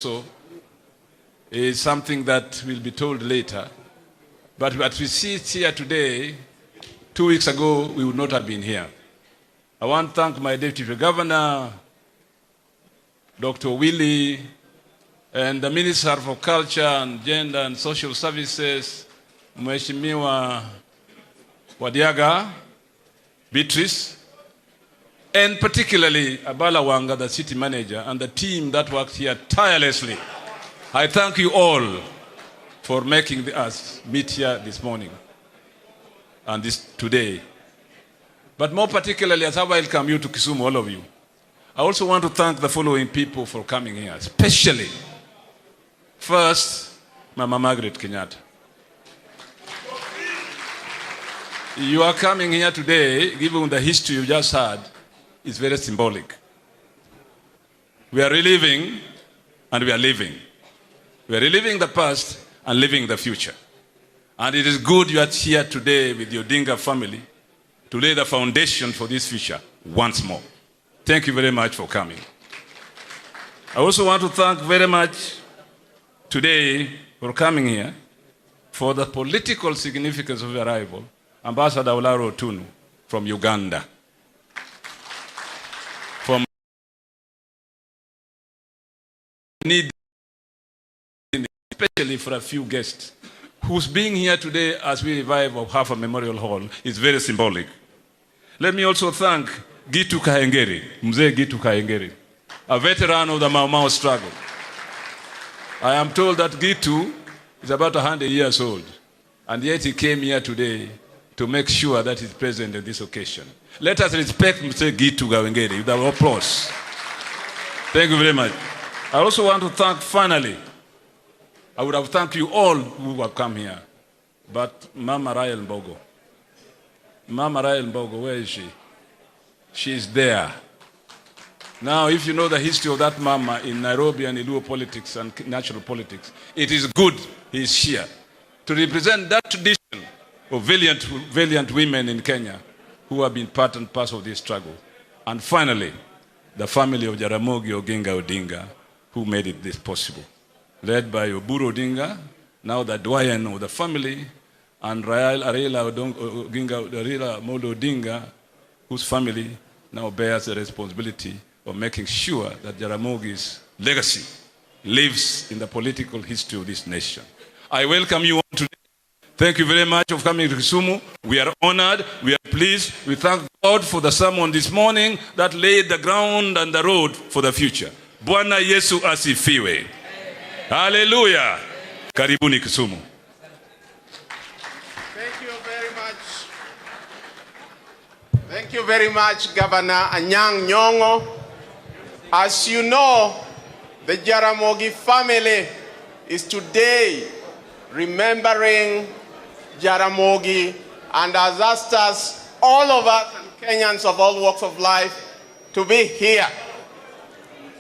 also is something that will be told later. But what we see here today, 2 weeks ago, we would not have been here. I want to thank my Deputy Governor, Dr. Willie, and the Minister for Culture and Gender and Social Services, Mheshimiwa Wadiaga, Beatrice, and particularly Abala Wanga, the city manager, and the team that worked here tirelessly. I thank you all for making us meet here this morning and today. But more particularly, as I welcome you to Kisumu, all of you, I also want to thank the following people for coming here, especially, first, Mama Margaret Kenyatta. You are coming here today, given the history you just heard, is very symbolic. We are reliving and we are living. We are reliving the past and living the future. And it is good you are here today with the Odinga family to lay the foundation for this future once more. Thank you very much for coming. I also want to thank very much today for coming here for the political significance of your arrival, Ambassador Olaro Tunu from Uganda. From need, especially for a few guests, whose being here today as we revive Ofafa Memorial Hall is very symbolic. Let me also thank Gitu Kahengeri, Mzee Gitu Kahengeri, a veteran of the Mau Mau struggle. I am told that Gitu is about 100 years old, and yet he came here today to make sure that he's present at this occasion. Let us respect Mr. Gitu Kahengeri with our applause. Thank you very much. I also want to thank, finally, I would have thanked you all who have come here, but Mama Rael Mbogo. Mama Rael Mbogo, where is she? She is there. Now, if you know the history of that mama in Nairobi and Iluo politics and natural politics, it is good he is here to represent that tradition of valiant women in Kenya who have been part and parcel of this struggle. And finally, the family of Jaramogi, Oginga, Odinga, who made it this possible. Led by Oburu Odinga, now the doyen of the family, and Raila Molo Odinga, whose family now bears the responsibility of making sure that Jaramogi's legacy lives in the political history of this nation. I welcome you all today. Thank you very much for coming to Kisumu. We are honored, we are pleased. We thank God for the sermon this morning that laid the ground and the road for the future. Bwana Yesu asifiwe. Hallelujah. Karibuni Kisumu. Thank you very much. Thank you very much, Governor Anyang' Nyong'o. As you know, the Jaramogi family is today remembering Jaramogi and has asked us, all of us and Kenyans of all walks of life, to be here.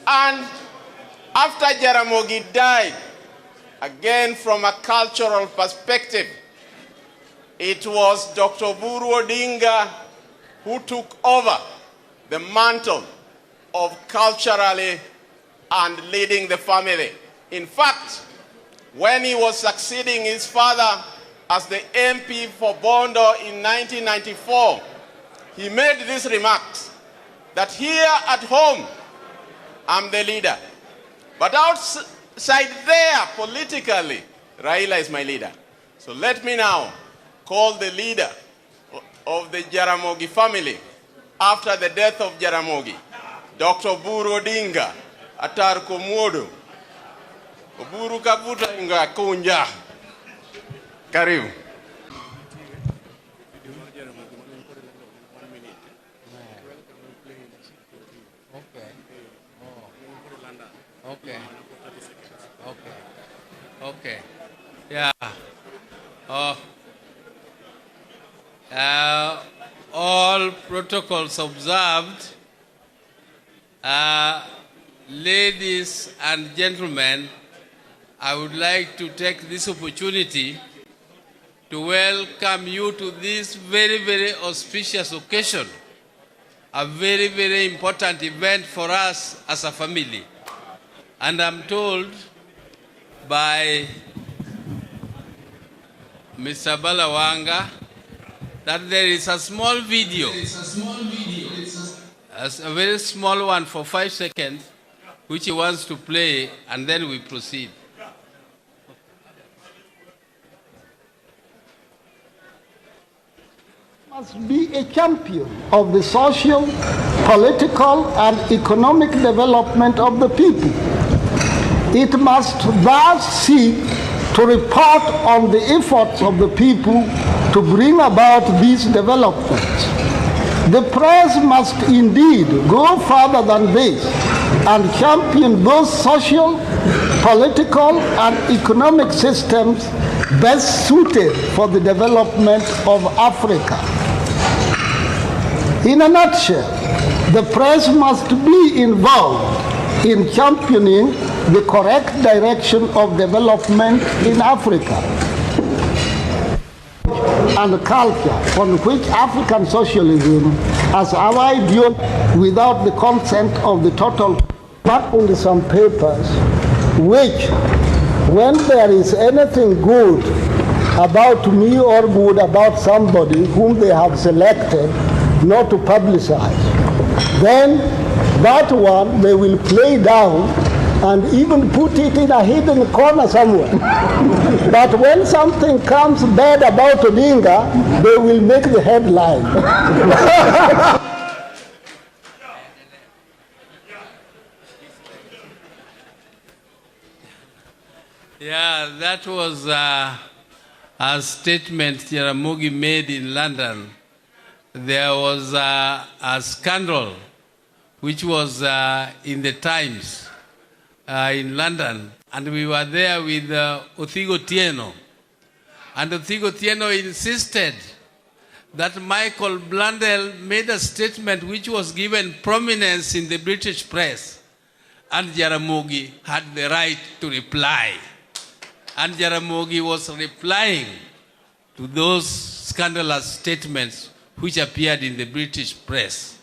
And after Jaramogi died, again from a cultural perspective, it was Dr. Oburu Odinga who took over the mantle of culturally and leading the family. In fact, when he was succeeding his father as the MP for Bondo in 1994, he made these remarks that here at home, I'm the leader. But outside there, politically, Raila is my leader. So let me now call the leader of the Jaramogi family after the death of Jaramogi, Dr. Oburu Odinga, Atar Komodo, Oburu Kabuta Inga Kunja. Karibu. Okay. Yeah. All protocols observed. Ladies and gentlemen, I would like to take this opportunity to welcome you to this very, very auspicious occasion, a very, very important event for us as a family. And I'm told by Mr. Balawanga that there is a small video, a very small one for 5 seconds, which he wants to play, and then we proceed. Must be a champion of the social, political, and economic development of the people. It must thus seek to report on the efforts of the people to bring about these developments. The press must indeed go further than this and champion those social, political, and economic systems best suited for the development of Africa. In a nutshell, the press must be involved in championing the correct direction of development in Africa and culture on which African socialism as our ideal without the consent of the total, not only some papers, which when there is anything good about me or good about somebody whom they have selected not to publicize, then that one they will play down and even put it in a hidden corner somewhere. But when something comes bad about Odinga, they will make the headline. Yeah, that was a statement Jaramogi made in London. There was a scandal which was in the Times in London, and we were there with Othigo Tieno. And Othigo Tieno insisted that Michael Blundell made a statement which was given prominence in the British press, and Jaramogi had the right to reply. And Jaramogi was replying to those scandalous statements which appeared in the British press.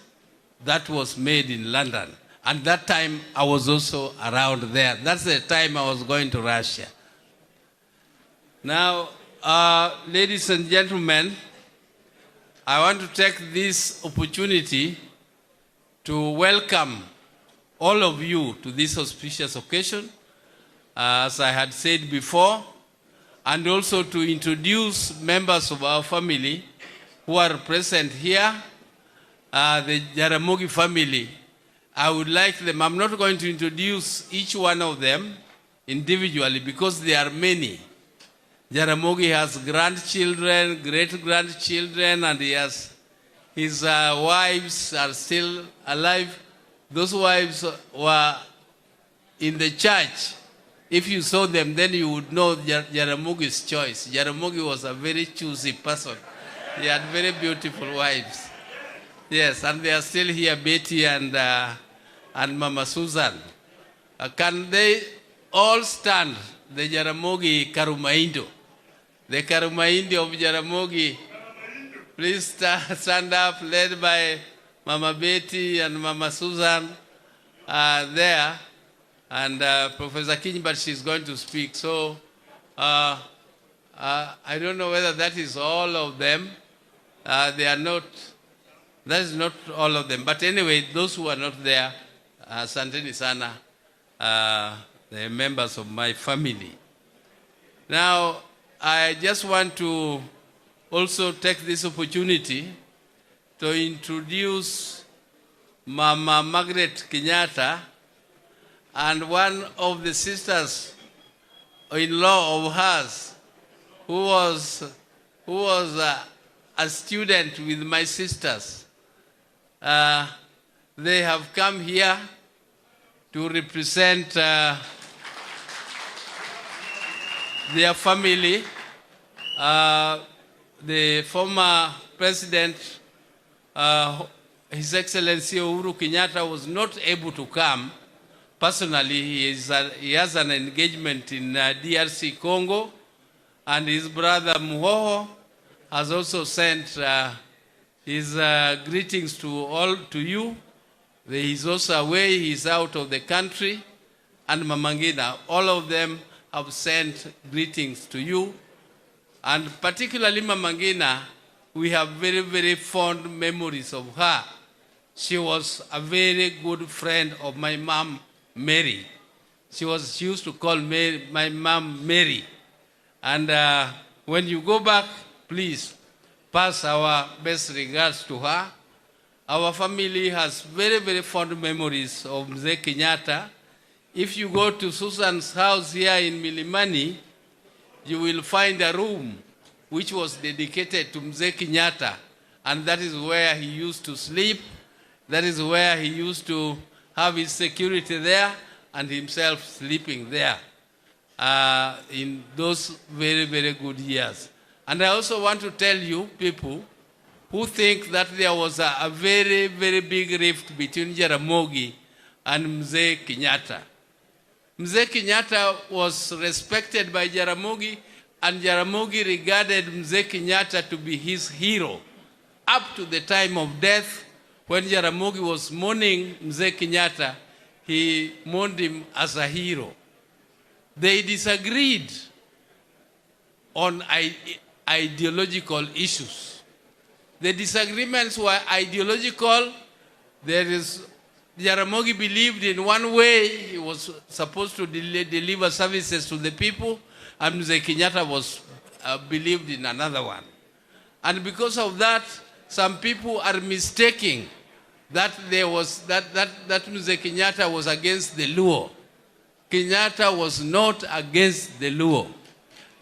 That was made in London. And that time I was also around there. That's the time I was going to Russia. Now, ladies and gentlemen, I want to take this opportunity to welcome all of you to this auspicious occasion, as I had said before, and also to introduce members of our family who are present here, the Jaramogi family. I would like them, I'm not going to introduce each one of them individually because there are many. Jaramogi has grandchildren, great-grandchildren, and he has, his wives are still alive. Those wives were in the church. If you saw them, then you would know Jaramogi's choice. Jaramogi was a very choosy person. He had very beautiful wives. Yes, and they are still here, Betty and Mama Susan. Can they all stand? The Jaramogi Karumaindo. The Karumaindo of Jaramogi. Please stand up, led by Mama Betty and Mama Susan there. And Professor Kinjbat, she's going to speak. So I don't know whether that is all of them. They are not, that is not all of them. But anyway, those who are not there, Santeni Sana, the members of my family. Now, I just want to also take this opportunity to introduce Mama Margaret Kenyatta and one of the sisters-in-law of hers who was a student with my sisters. They have come here to represent their family. The former president, His Excellency Uhuru Kenyatta, was not able to come. Personally, he has an engagement in DRC Congo, and his brother Muhoho has also sent his greetings to you. He is also away, he is out of the country, and Mamangina, all of them have sent greetings to you. And particularly Mamangina, we have very, very fond memories of her. She was a very good friend of my mom, Mary. She used to call my mom Mary. And when you go back, please pass our best regards to her. Our family has very, very fond memories of Mzee Kenyatta. If you go to Susan's house here in Milimani, you will find a room which was dedicated to Mzee Kenyatta, and that is where he used to sleep. That is where he used to have his security there and himself sleeping there in those very, very good years. And I also want to tell you people who think that there was a very, very big rift between Jaramogi and Mzee Kenyatta. Mzee Kenyatta was respected by Jaramogi, and Jaramogi regarded Mzee Kenyatta to be his hero up to the time of death. When Jaramogi was mourning Mzee Kenyatta, he mourned him as a hero. They disagreed on ideological issues. The disagreements were ideological. Jaramogi believed in one way, he was supposed to deliver services to the people, and Mzee Kenyatta was believed in another one. And because of that, some people are mistaking that Mzee Kenyatta was against the Luo. Kenyatta was not against the Luo.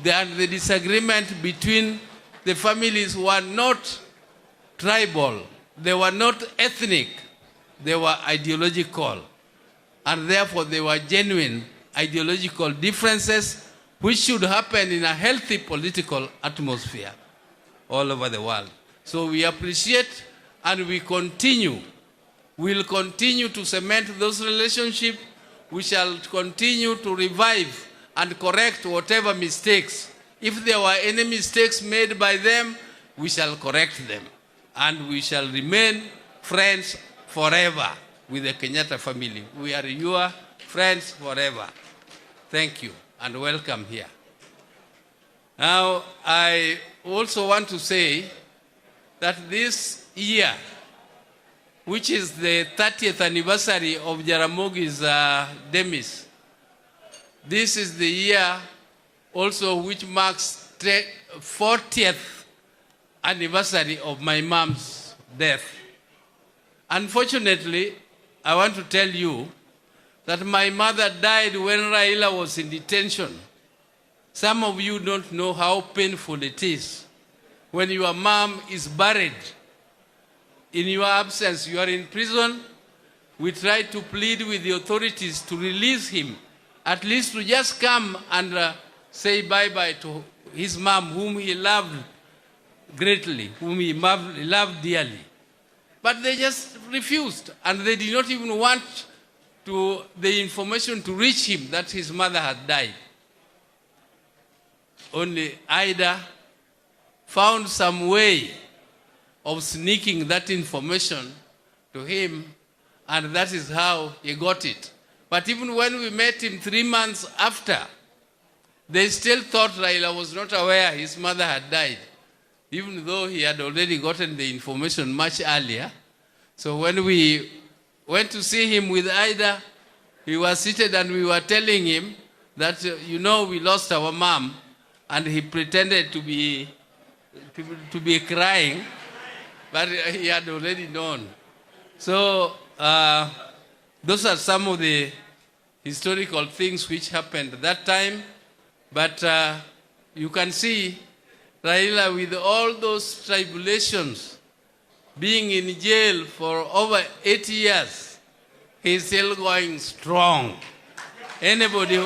The disagreement between the families were not tribal, they were not ethnic, they were ideological. And therefore they were genuine ideological differences which should happen in a healthy political atmosphere all over the world. So we appreciate and we'll continue to cement those relationships. We shall continue to revive and correct whatever mistakes. If there were any mistakes made by them, we shall correct them. And we shall remain friends forever with the Kenyatta family. We are your friends forever. Thank you and welcome here. Now, I also want to say that this year, which is the 30th anniversary of Jaramogi's demise, this is the year also which marks the 40th anniversary of my mom's death. Unfortunately, I want to tell you that my mother died when Raila was in detention. Some of you don't know how painful it is when your mom is buried. In your absence, you are in prison. We tried to plead with the authorities to release him, at least to just come and say bye-bye to his mom, whom he loved greatly, whom he loved dearly. But they just refused, and they did not even want the information to reach him that his mother had died. Only Ida found some way of sneaking that information to him, and that is how he got it. But even when we met him 3 months after, they still thought Raila was not aware his mother had died, even though he had already gotten the information much earlier. So when we went to see him with Ida, we were seated and we were telling him that, you know, we lost our mom, and he pretended to be crying, but he had already known. So those are some of the historical things which happened at that time. But you can see Raila, with all those tribulations, being in jail for over 8 years, he's still going strong. Anybody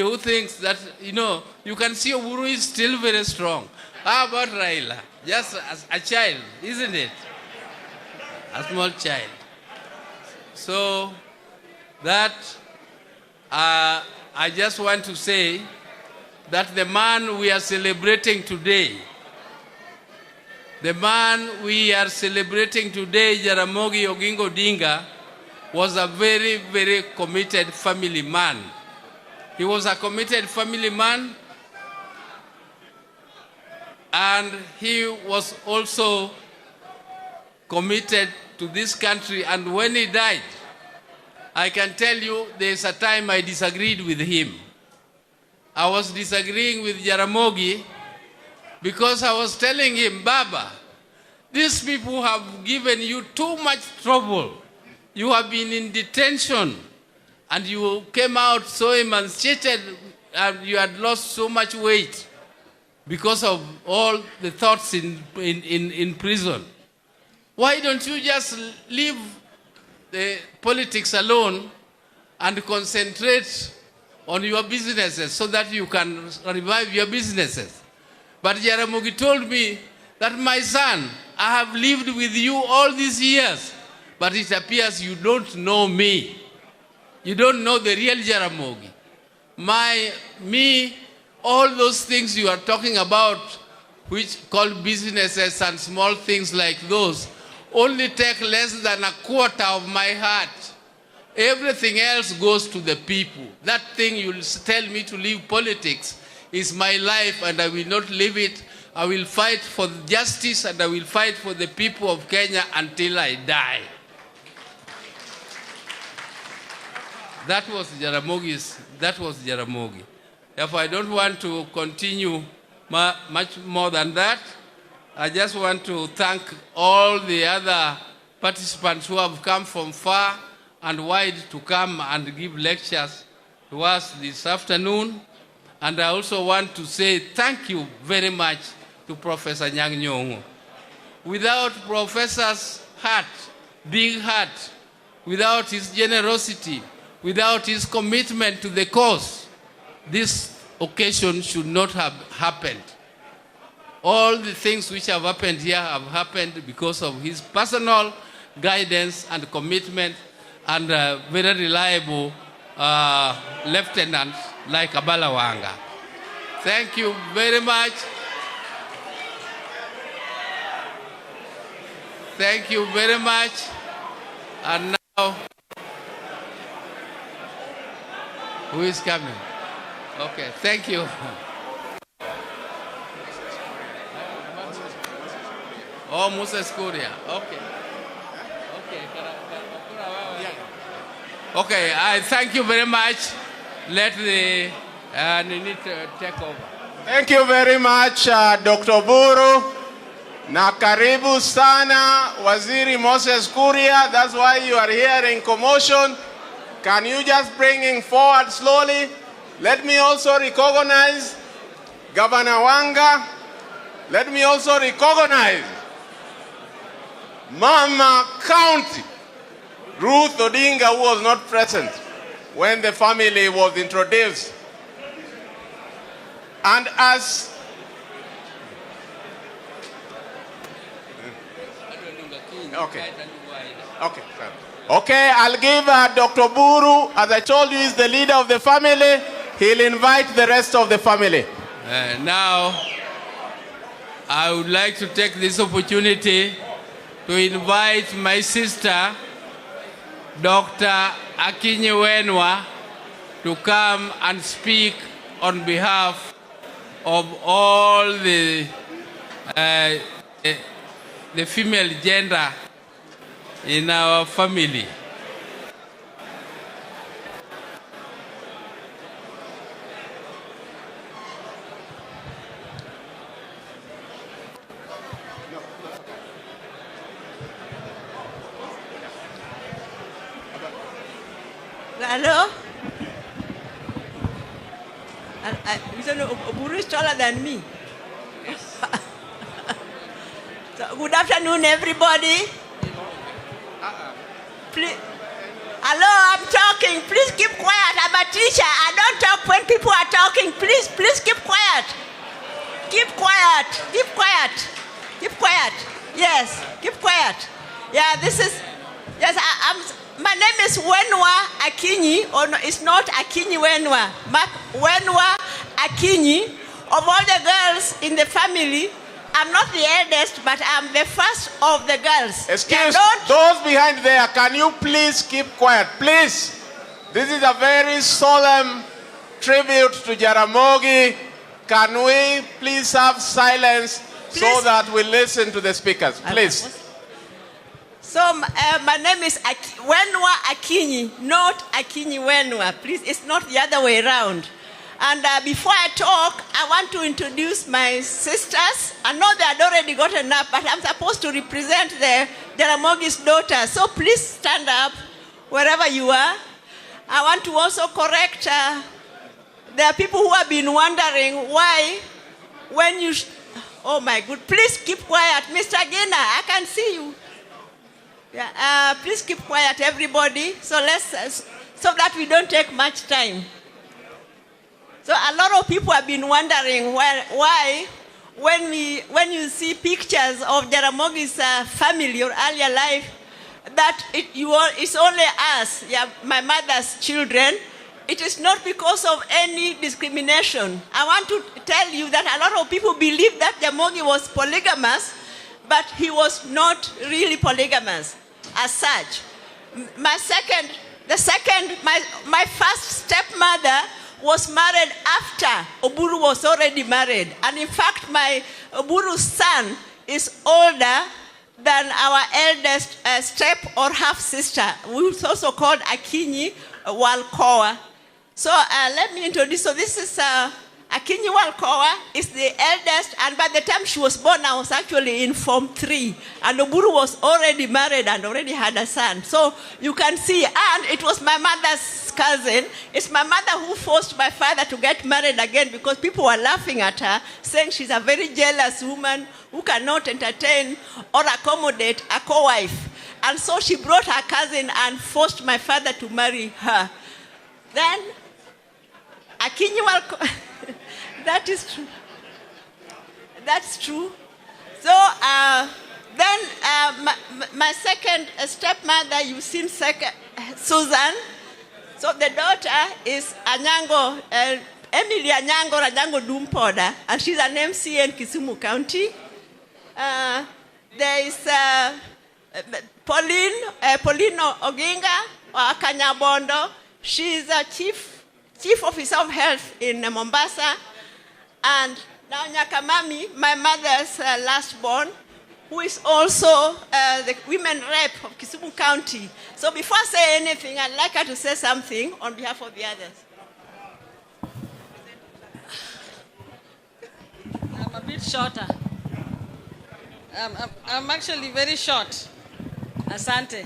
who thinks that, you know, you can see Oburu is still very strong. How about Raila? Just as a child, isn't it? A small child. So that I just want to say that the man we are celebrating today, Jaramogi Oginga Odinga, was a very, very committed family man. He was a committed family man, and he was also committed to this country. And when he died, I can tell you there's a time I disagreed with him. I was disagreeing with Jaramogi because I was telling him, Baba, these people have given you too much trouble. You have been in detention and you came out so emaciated and you had lost so much weight because of all the thoughts in prison. Why don't you just leave the politics alone and concentrate on your businesses so that you can revive your businesses? But Jaramogi told me that, my son, I have lived with you all these years, but it appears you don't know me. You don't know the real Jaramogi. All those things you are talking about, which called businesses and small things like those, only take less than a quarter of my heart. Everything else goes to the people. That thing you'll tell me to leave politics is my life, and I will not leave it. I will fight for justice, and I will fight for the people of Kenya until I die. That was Jaramogi. Therefore, I don't want to continue much more than that. I just want to thank all the other participants who have come from far and wide to come and give lectures to us this afternoon. And I also want to say thank you very much to Professor Anyang' Nyong'o. Without Professor's heart, big heart, without his generosity, without his commitment to the cause, this occasion should not have happened. All the things which have happened here have happened because of his personal guidance and commitment, and very reliable lieutenant like Abalawanga. Thank you very much. Thank you very much. And now, who is coming? Okay, thank you. Oh, Moses Kuria. Okay. Okay, I thank you very much. Let the Nini take over. Thank you very much, Dr. Buru. Na karibu sana, Waziri Moses Kuria. That's why you are hearing commotion. Can you just bring him forward slowly? Let me also recognize Governor Wanga. Let me also recognize Mama County, Ruth Odinga, who was not present when the family was introduced. And as Okay, I'll give Dr. Buru, as I told you, is the leader of the family. He'll invite the rest of the family. Now, I would like to take this opportunity to invite my sister, Dr. Akinyi Wenwa, to come and speak on behalf of all the female gender in our family. Hello? Buru is taller than me. Yes. So, good afternoon, everybody. Please. Hello, I'm talking. Please keep quiet. I'm a teacher. I don't talk when people are talking. Please keep quiet. Keep quiet. Keep quiet. Keep quiet. Yes, keep quiet. Yeah, yes, my name is Wenwa Akinyi, or no, it's not Akinyi Wenwa. Wenwa Akinyi. Of all the girls in the family, I'm not the eldest, but I'm the first of the girls. Excuse those behind there, can you please keep quiet? Please. This is a very solemn tribute to Jaramogi. Can we please have silence so that we listen to the speakers? Please. So my name is Wenwa Akinyi, not Akinyi Wenwa. Please, it's not the other way around. And before I talk, I want to introduce my sisters. I know they had already gotten up, but I'm supposed to represent the Jaramogi's daughter. So please stand up wherever you are. I want to also correct, there are people who have been wondering why when you, oh my God, please keep quiet. Mr. Gina, I can see you. Yeah, please keep quiet, everybody, so that we don't take much time. So a lot of people have been wondering why when you see pictures of Jaramogi's family or earlier life, that it's only us, my mother's children. It is not because of any discrimination. I want to tell you that a lot of people believe that Jaramogi was polygamous, but he was not really polygamous as such. My first stepmother was married after Oburu was already married. And in fact, my Oburu's son is older than our eldest step or half sister, who is also called Akinyi Walkowa. So let me introduce. So this is Akinyi Walkowa is the eldest, and by the time she was born, I was actually in Form 3. And Oburu was already married and already had a son. So you can see, and it was my mother's cousin. It's my mother who forced my father to get married again because people were laughing at her, saying she's a very jealous woman who cannot entertain or accommodate a co-wife. And so she brought her cousin and forced my father to marry her. Then, Akinyi Walkowa, that is true. That's true. So then my second stepmother, you've seen Susan. So the daughter is Anyango, Emily Anyango Dumpoda, and she's an MC in Kisumu County. There is Pauline Oginga or Kanyabondo. She's a chief officer of health in Mombasa. And now Nyakamami, my mother's last born, who is also the women rep of Kisumu County. So before I say anything, I'd like her to say something on behalf of the others. I'm a bit shorter. I'm actually very short. Asante.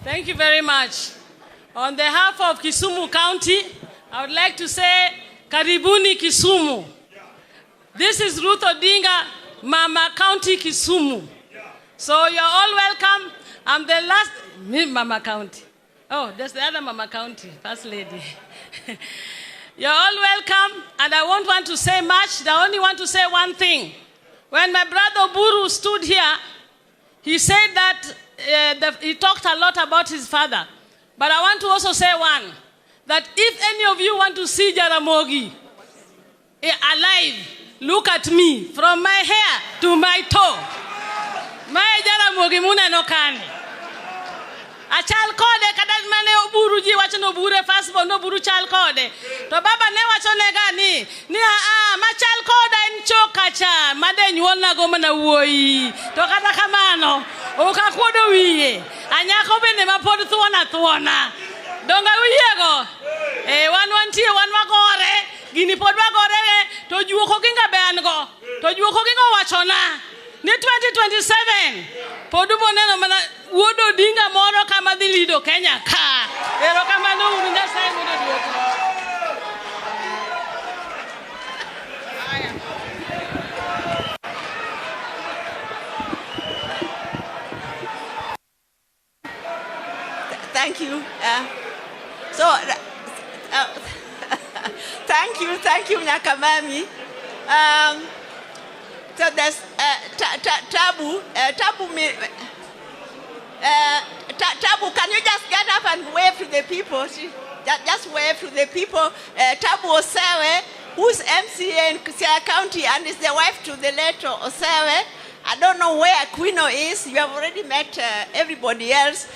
Thank you very much. On behalf of Kisumu County, I would like to say, Karibuni Kisumu. This is Ruth Odinga, Mama County Kisumu. So you're all welcome. I'm the last, Mama County. Oh, there's the other Mama County, First Lady. You're all welcome, and I won't want to say much. I only want to say one thing. When my brother Buru stood here, he said that he talked a lot about his father. But I want to also say one, that if any of you want to see Jaramogi alive, look at me, from my hair to my toe. My Jaramogi muna no kani. Achal kode kadal mane Oburu ji wacho no bure first born no buru chal kode. To baba ne wacho ne gani ni machal kode en chokacha made nyuol na go mana wuoyi. To kata kamano okakuodo wiye. Anyako bende mapod thuona. Donga wiyego. Wan tie wan wagore. Gini pod wagore to juoko ginga be an go. To juoko ginga wachona. Ni 2027, podumo neno mana wodo dinga moro kama dhi lido Kenya ka. Ero kama no uru Nyasaye mondo duoko. Thank you. Thank you, Nyakamami. So there's Tabu. Tabu, can you just get up and wave to the people? Just wave to the people. Tabu Osewe who's MCA in Siaya County and is the wife to the late Osewe. I don't know where Aquino is. You have already met everybody else.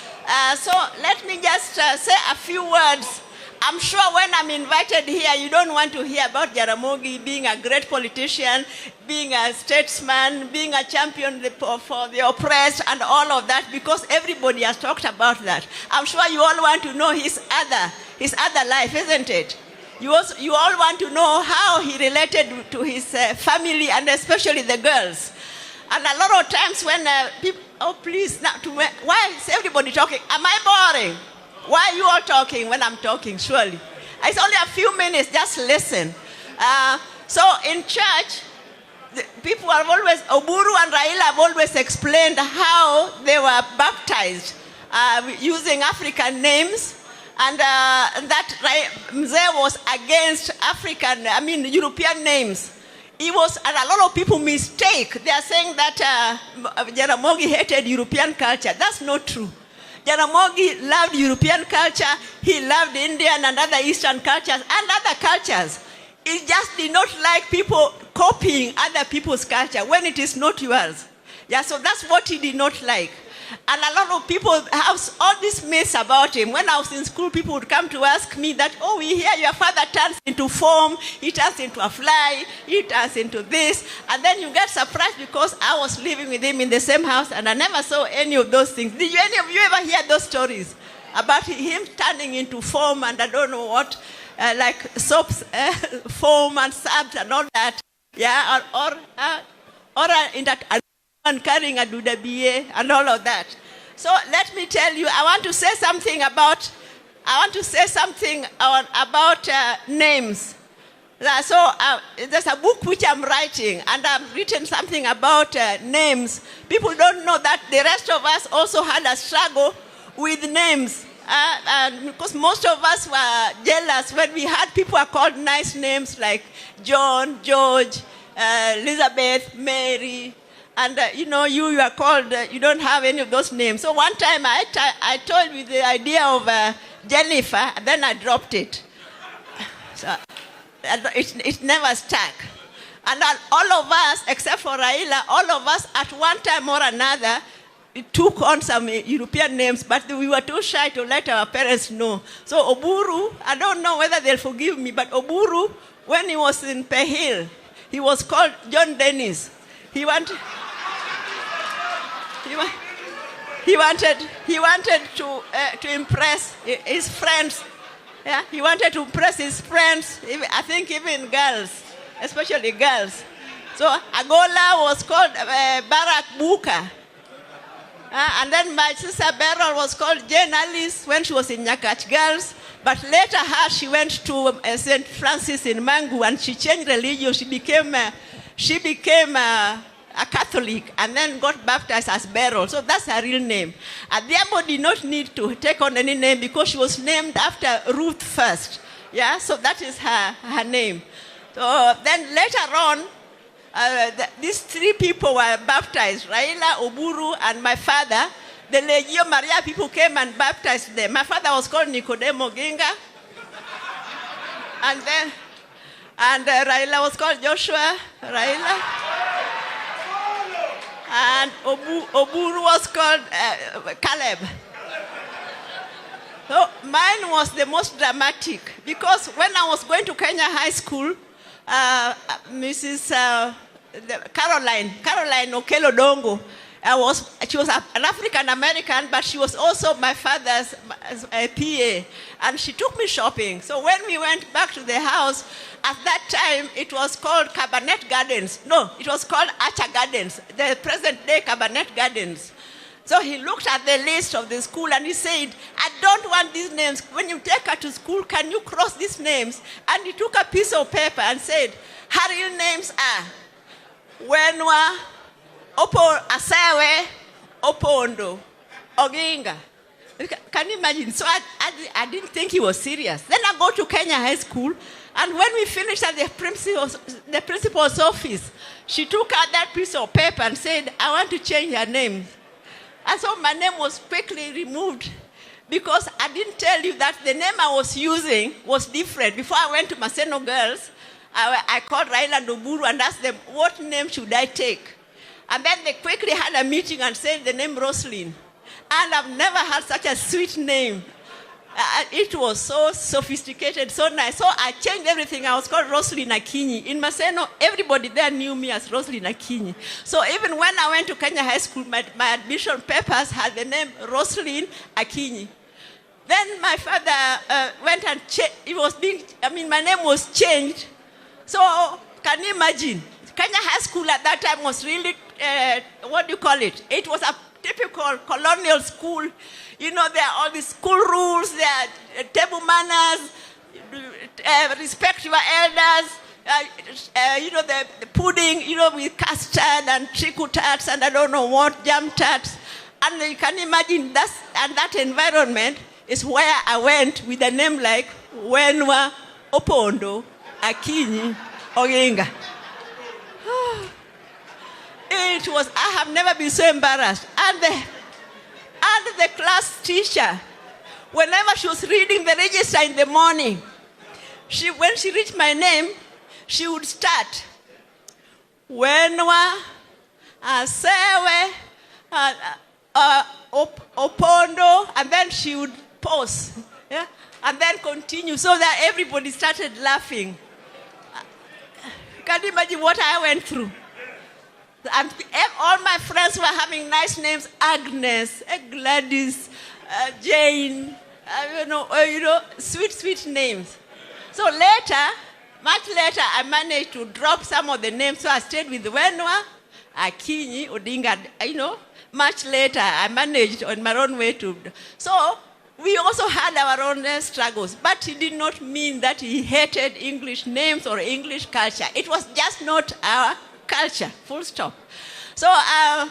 So let me just say a few words. I'm sure when I'm invited here, you don't want to hear about Jaramogi being a great politician, being a statesman, being a champion for the oppressed, and all of that, because everybody has talked about that. I'm sure you all want to know his other life, isn't it? You all want to know how he related to his family, and especially the girls. And a lot of times when people, oh please, why is everybody talking? Am I boring? Why are you all talking when I'm talking, surely? It's only a few minutes, just listen. So in church, people have always, Oburu and Raila have always explained how they were baptized using African names. And that Mzee was against European names. And a lot of people mistake. They are saying that Jaramogi hated European culture. That's not true. Jaramogi loved European culture. He loved Indian and other Eastern cultures and other cultures. He just did not like people copying other people's culture when it is not yours. Yeah, so that's what he did not like. And a lot of people have all these myths about him. When I was in school, people would come to ask me that, oh, we hear your father turns into foam, he turns into a fly, he turns into this. And then you get surprised because I was living with him in the same house and I never saw any of those things. Did any of you ever hear those stories about him turning into foam and I don't know what, like soaps, foam and subs and all that? Yeah, or in that... and carrying a dudabiye and all of that. So let me tell you, I want to say something about names. So there's a book which I'm writing, and I've written something about names. People don't know that the rest of us also had a struggle with names. Because most of us were jealous when we had people are called nice names like John, George, Elizabeth, Mary. And you are called, you don't have any of those names. So one time I toyed with the idea of Jennifer, and then I dropped it. So it never stuck. And all of us, except for Raila, all of us at one time or another, took on some European names, but we were too shy to let our parents know. So Oburu, I don't know whether they'll forgive me, but Oburu, when he was in Pehil, he was called John Dennis. He wanted to impress his friends. Yeah, he wanted to impress his friends. I think even girls, especially girls. So Agola was called Barack Buka. And then my sister Beryl was called Jane Alice when she was in Nyakach Girls. But later she went to St. Francis in Mangu and she changed religion. She became a Catholic and then got baptized as Beryl. So that's her real name. Adhiambo did not need to take on any name because she was named after Ruth first. Yeah, so that is her name. So then later on, these three people were baptized, Raila, Oburu, and my father. The Legio Maria people came and baptized them. My father was called Nicodemo Oginga. And Raila was called Joshua Raila. And Oburu was called Caleb. So mine was the most dramatic because when I was going to Kenya High School, Mrs. Caroline Okelo Dongo, she was an African American, but she was also my father's PA, and she took me shopping. So when we went back to the house, at that time it was called Cabernet Gardens. No, it was called Archer Gardens, the present day Cabernet Gardens. So he looked at the list of the school and he said, I don't want these names. When you take her to school, can you cross these names? And he took a piece of paper and said, her real names are Wenwa, Asewe, Opondo, Oginga. Can you imagine? So I didn't think he was serious. Then I go to Kenya High School, and when we finished at the principal's office, she took out that piece of paper and said, I want to change her name. And so my name was quickly removed because I didn't tell you that the name I was using was different. Before I went to Maseno Girls, I called Raila and Oburu and asked them, what name should I take? And then they quickly had a meeting and said the name Roslyn. And I've never had such a sweet name. It was so sophisticated, so nice. So I changed everything. I was called Roslyn Akinyi. In Maseno, everybody there knew me as Roslyn Akinyi. So even when I went to Kenya High School, my admission papers had the name Roslyn Akinyi. Then my father went and my name was changed. So can you imagine? Kenya High School at that time was really, what do you call it? It was a typical colonial school. You know, there are all these school rules, there are table manners, respect your elders, the pudding, with custard and trickle tarts and I don't know what, jam tarts. And you can imagine that environment is where I went with a name like Wenwa Opondo Akinyi Oginga. I have never been so embarrassed. And the class teacher, whenever she was reading the register in the morning, when she reached my name, she would start, Wenwa Asewe Opondo, and then she would pause, yeah? And then continue, so that everybody started laughing. Can you imagine what I went through? And all my friends were having nice names: Agnes, Gladys, Jane, sweet names. So much later, I managed to drop some of the names. So I stayed with Wenwa, Akinyi, Odinga. Much later, I managed on my own way to. So we also had our own struggles, but it did not mean that he hated English names or English culture. It was just not our culture, full stop. So I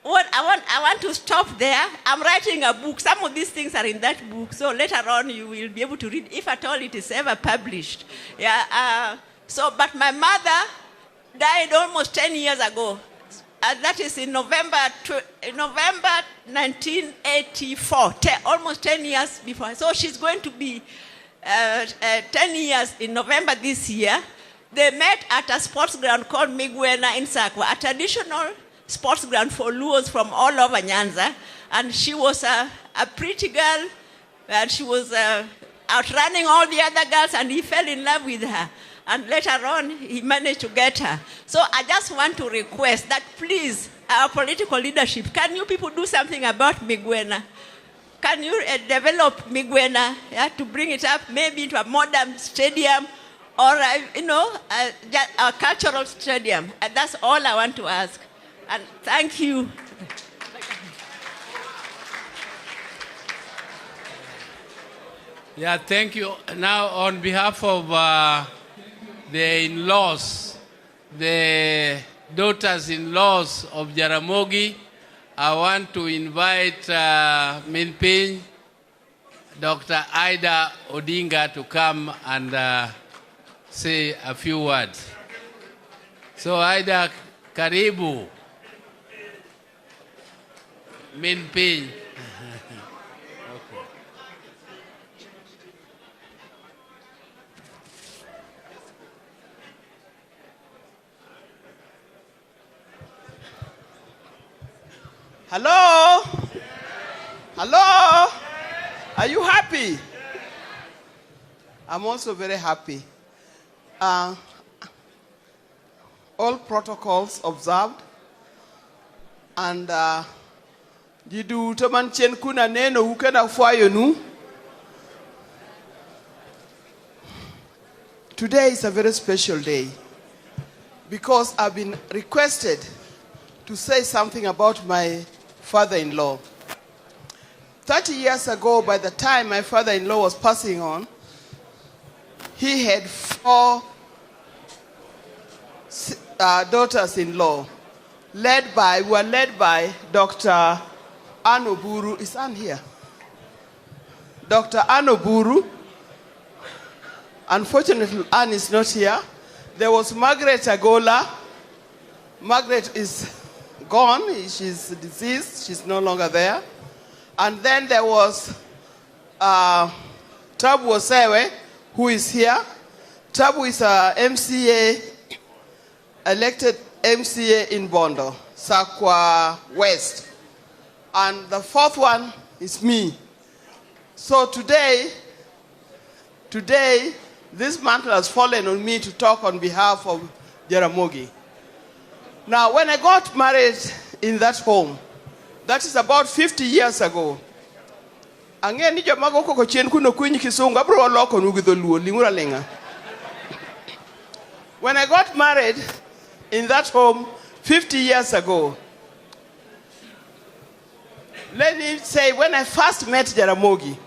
want to stop there. I'm writing a book. Some of these things are in that book. So later on you will be able to read, if at all it is ever published. Yeah. But my mother died almost 10 years ago. That is in November 1984, almost 10 years before. So she's going to be 10 years in November this year. They met at a sports ground called Migwena in Sakwa, a traditional sports ground for Luos from all over Nyanza. And she was a pretty girl, and she was outrunning all the other girls, and he fell in love with her. And later on, he managed to get her. So I just want to request that please, our political leadership, can you people do something about Migwena? Can you develop Migwena to bring it up maybe into a modern stadium or, a cultural stadium? And that's all I want to ask. And thank you. Yeah, thank you. Now, on behalf of the in-laws, the daughters-in-laws of Jaramogi, I want to invite Minpin, Dr. Ida Odinga, to come and say a few words. So, Ida, karibu. Minpin. Hello? Hello? Are you happy? I'm also very happy. All protocols observed. And didu taman chen kuna neno ukena fuayo nu. Today is a very special day because I've been requested to say something about my father-in-law. 30 years ago, by the time my father-in-law was passing on, he had 4 daughters-in-law, led by Dr. Anoburu. Is Ann here? Dr. Anoburu. Unfortunately, Ann is not here. There was Margaret Agola. Margaret is gone. She's deceased. She's no longer there. And then there was Tabu Osewe, who is here. Tabu is a MCA, elected MCA in Bondo, Sakwa West. And the fourth one is me. So today, this mantle has fallen on me to talk on behalf of Jaramogi. Now, when I got married in that home, that is about 50 years ago. When I got married in that home 50 years ago, let me say, when I first met Jaramogi,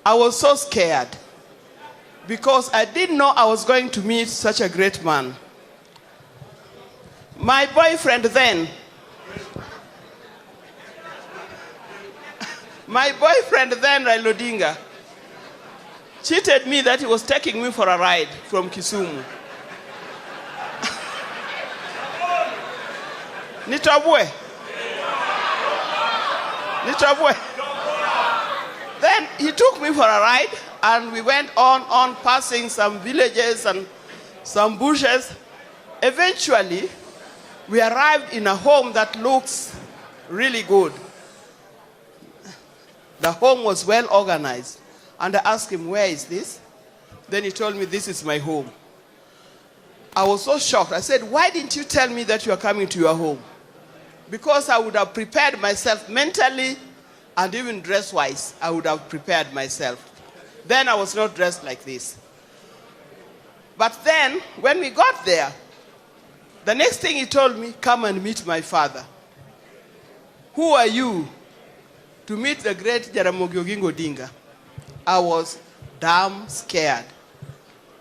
I was so scared because I didn't know I was going to meet such a great man. My boyfriend then, Odinga, cheated me that he was taking me for a ride from Kisumu. Nitabwe. Then he took me for a ride, and we went on passing some villages and some bushes. Eventually, we arrived in a home that looks really good. The home was well organized. And I asked him, where is this? Then he told me, this is my home. I was so shocked. I said, why didn't you tell me that you are coming to your home? Because I would have prepared myself mentally and even dress-wise. I would have prepared myself. Then I was not dressed like this. But then, when we got there, the next thing he told me, come and meet my father. Who are you to meet the great Jaramogi Odinga? I was damn scared.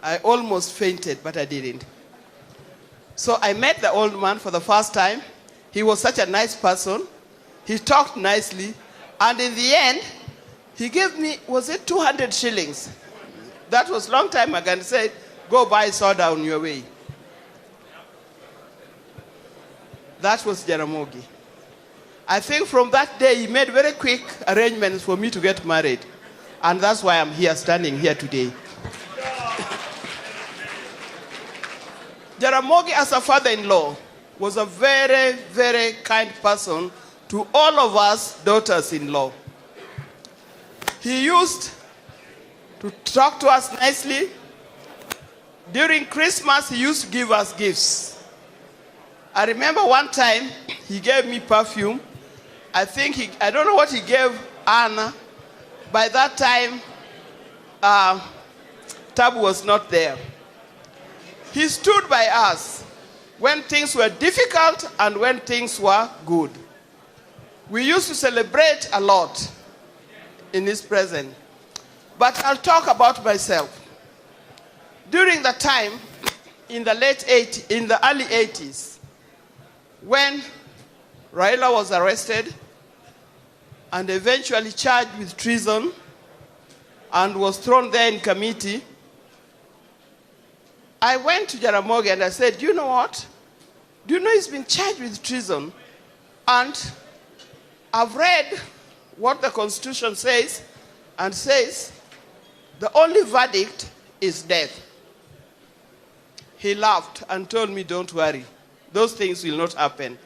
I almost fainted, but I didn't. So I met the old man for the first time. He was such a nice person. He talked nicely. And in the end, he gave me, was it 200 shillings? That was a long time ago. And he said, go buy soda on your way. That was Jaramogi. I think from that day, he made very quick arrangements for me to get married. And that's why I'm here, standing here today. Jaramogi, as a father-in-law, was a very, very kind person to all of us daughters-in-law. He used to talk to us nicely. During Christmas, he used to give us gifts. I remember one time, he gave me perfume. I don't know what he gave Anna. By that time, Tabu was not there. He stood by us when things were difficult and when things were good. We used to celebrate a lot in his presence. But I'll talk about myself. During the time, in the early 80s, when Raila was arrested and eventually charged with treason and was thrown there in committee, I went to Jaramogi and I said, do you know what? Do you know he's been charged with treason? And I've read what the Constitution says, and says the only verdict is death. He laughed and told me, don't worry. Those things will not happen.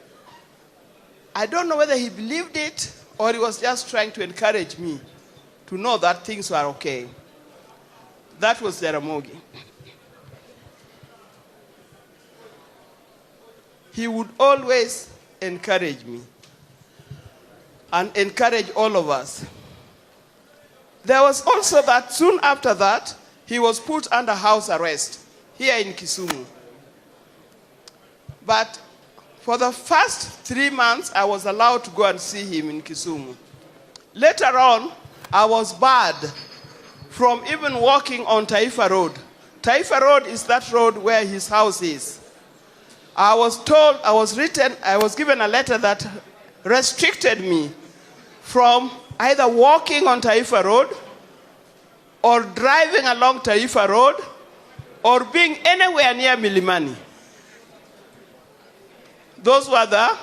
I don't know whether he believed it or he was just trying to encourage me to know that things were okay. That was Jaramogi. He would always encourage me and encourage all of us. There was also that soon after that, he was put under house arrest here in Kisumu. But for the first 3 months, I was allowed to go and see him in Kisumu. Later on, I was barred from even walking on Taifa Road. Taifa Road is that road where his house is. I was given a letter that restricted me from either walking on Taifa Road or driving along Taifa Road or being anywhere near Milimani. Those were the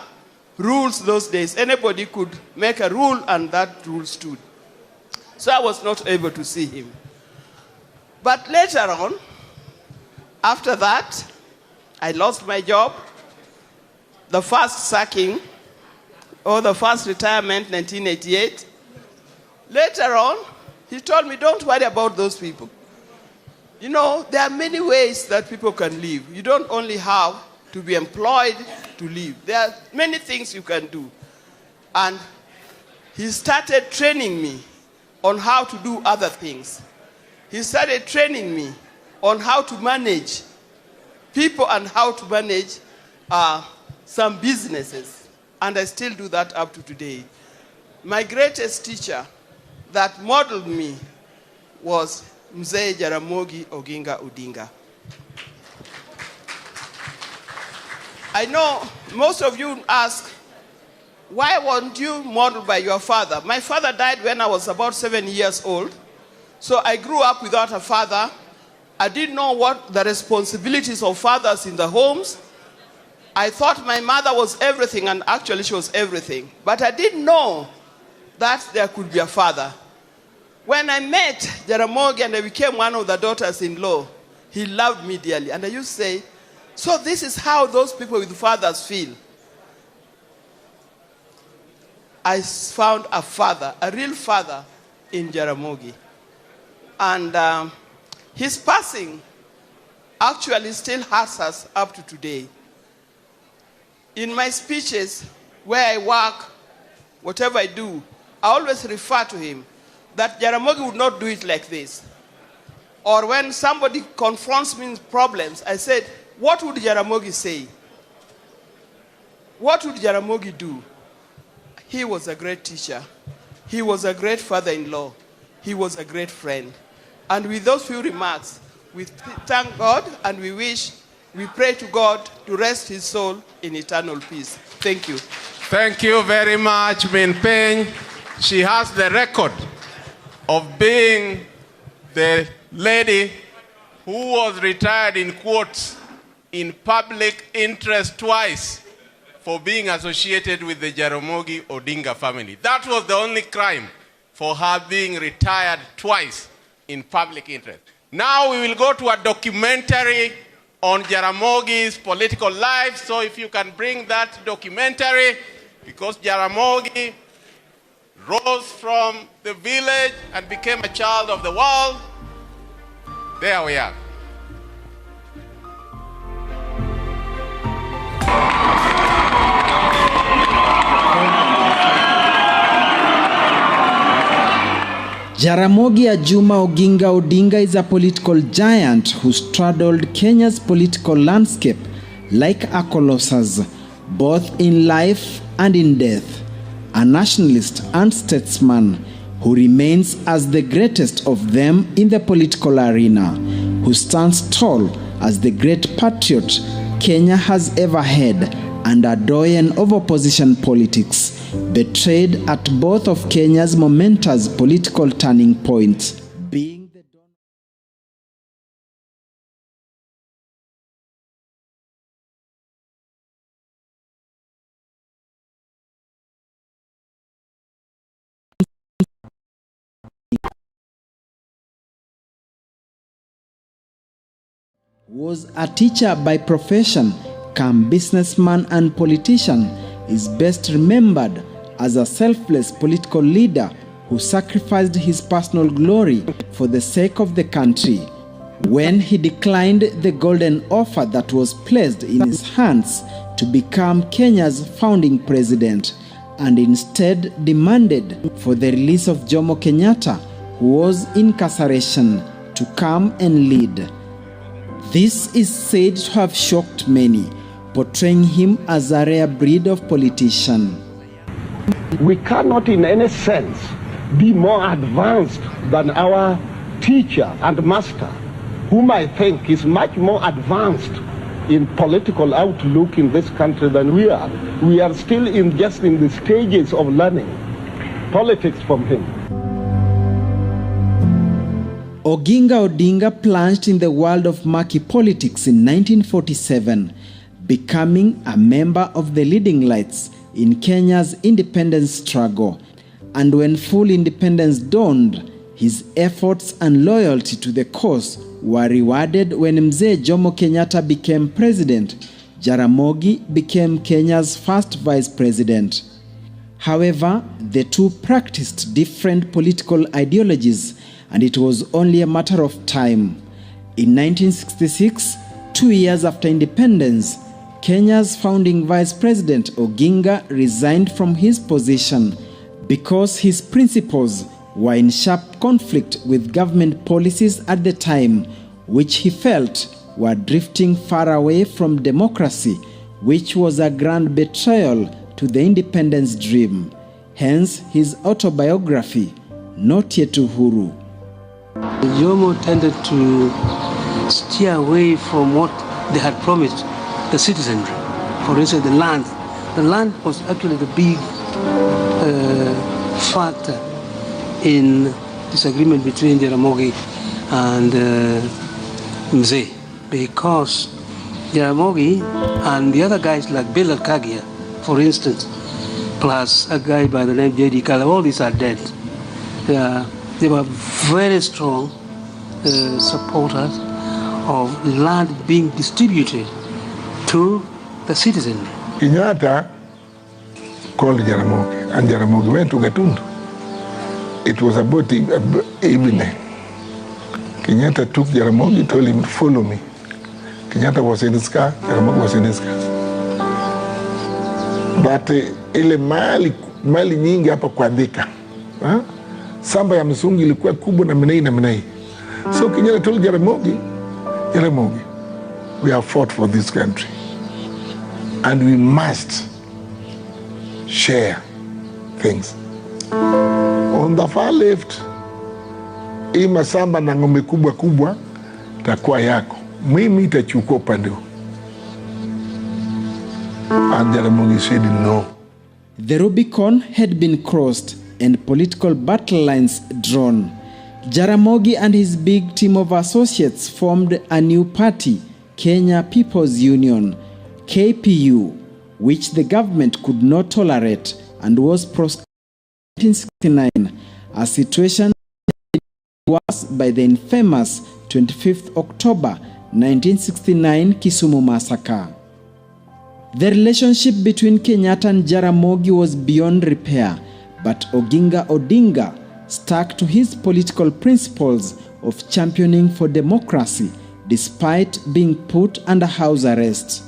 rules those days. Anybody could make a rule and that rule stood. So I was not able to see him. But later on, After that, I lost my job. The first sacking, or the first retirement, 1988. Later on, he told me, don't worry about those people. You know, there are many ways that people can live. You don't only have to be employed to live. There are many things you can do. And he started training me on how to do other things. He started training me on how to manage people and how to manage some businesses. And I still do that up to today. My greatest teacher that modeled me was Mzee Jaramogi Oginga Odinga. I know most of you ask, why weren't you modeled by your father? My father died when I was about 7 years old. So I grew up without a father. I didn't know what the responsibilities of fathers in the homes. I thought my mother was everything, and actually she was everything. But I didn't know that there could be a father. When I met Jaramogi and I became one of the daughters-in-law, he loved me dearly. And I used to say, so this is how those people with fathers feel. I found a father, a real father in Jaramogi. And his passing actually still hurts us up to today. In my speeches, where I work, whatever I do, I always refer to him, that Jaramogi would not do it like this. Or when somebody confronts me with problems, I said, what would Jaramogi say? What would Jaramogi do? He was a great teacher. He was a great father-in-law. He was a great friend. And with those few remarks, we thank God and we pray to God to rest his soul in eternal peace. Thank you. Thank you very much, Min Peng. She has the record of being the lady who was retired in quotes in public interest twice for being associated with the Jaramogi Odinga family. That was the only crime for her being retired twice in public interest. Now we will go to a documentary on Jaramogi's political life. So if you can bring that documentary, because Jaramogi rose from the village and became a child of the world. There we are. Jaramogi Ajuma Oginga Odinga is a political giant who straddled Kenya's political landscape like a colossus, both in life and in death. A nationalist and statesman who remains as the greatest of them in the political arena, who stands tall as the great patriot Kenya has ever had and a doyen of opposition politics, betrayed at both of Kenya's momentous political turning points, being the was a teacher by profession, come businessman and politician, is best remembered as a selfless political leader who sacrificed his personal glory for the sake of the country. When he declined the golden offer that was placed in his hands to become Kenya's founding president, and instead demanded for the release of Jomo Kenyatta, who was in incarceration, to come and lead. This is said to have shocked many, portraying him as a rare breed of politician. We cannot in any sense be more advanced than our teacher and master, whom I think is much more advanced in political outlook in this country than we are. We are still just in the stages of learning politics from him. Oginga Odinga plunged in the world of murky politics in 1947, becoming a member of the leading lights in Kenya's independence struggle. And when full independence dawned, he His efforts and loyalty to the cause were rewarded when Mzee Jomo Kenyatta became president. Jaramogi became Kenya's first vice president. However, the two practiced different political ideologies, and it was only a matter of time. In 1966, 2 years after independence, Kenya's founding vice president Oginga resigned from his position because his principles were in sharp conflict with government policies at the time, which he felt were drifting far away from democracy, which was a grand betrayal to the independence dream. Hence his autobiography, Not Yet Uhuru. Jomo tended to steer away from what they had promised the citizenry. For instance, the land. The land was actually the big factor in disagreement between Jaramogi and Mzee, because Jaramogi and the other guys like Bill Kagia, for instance, plus a guy by the name J.D. Kala, all these are dead. They were very strong supporters of land being distributed to the citizenry. Kenyatta called Jaramogi, and Jaramogi went to Gatundu. It was about evening. Kenyatta took Jaramogi, told him, follow me. Kenyatta was in his car, Jaramogi was in his car. But ile mali nyingi hapa kuandika. Samba ya mzungu ilikuwa kubwa na minai. So Kenyatta told Jaramogi, we have fought for this country. And we must share things. On the far left, hii masamba na ngome kubwa takuwa yako. Mimi itachukua upande huu. And Jaramogi said no. The Rubicon had been crossed and political battle lines drawn. Jaramogi and his big team of associates formed a new party, Kenya People's Union, KPU, which the government could not tolerate and was proscribed in 1969, a situation was by the infamous 25th October 1969 Kisumu massacre. The relationship between Kenyatta and Jaramogi was beyond repair, but Odinga stuck to his political principles of championing for democracy despite being put under house arrest.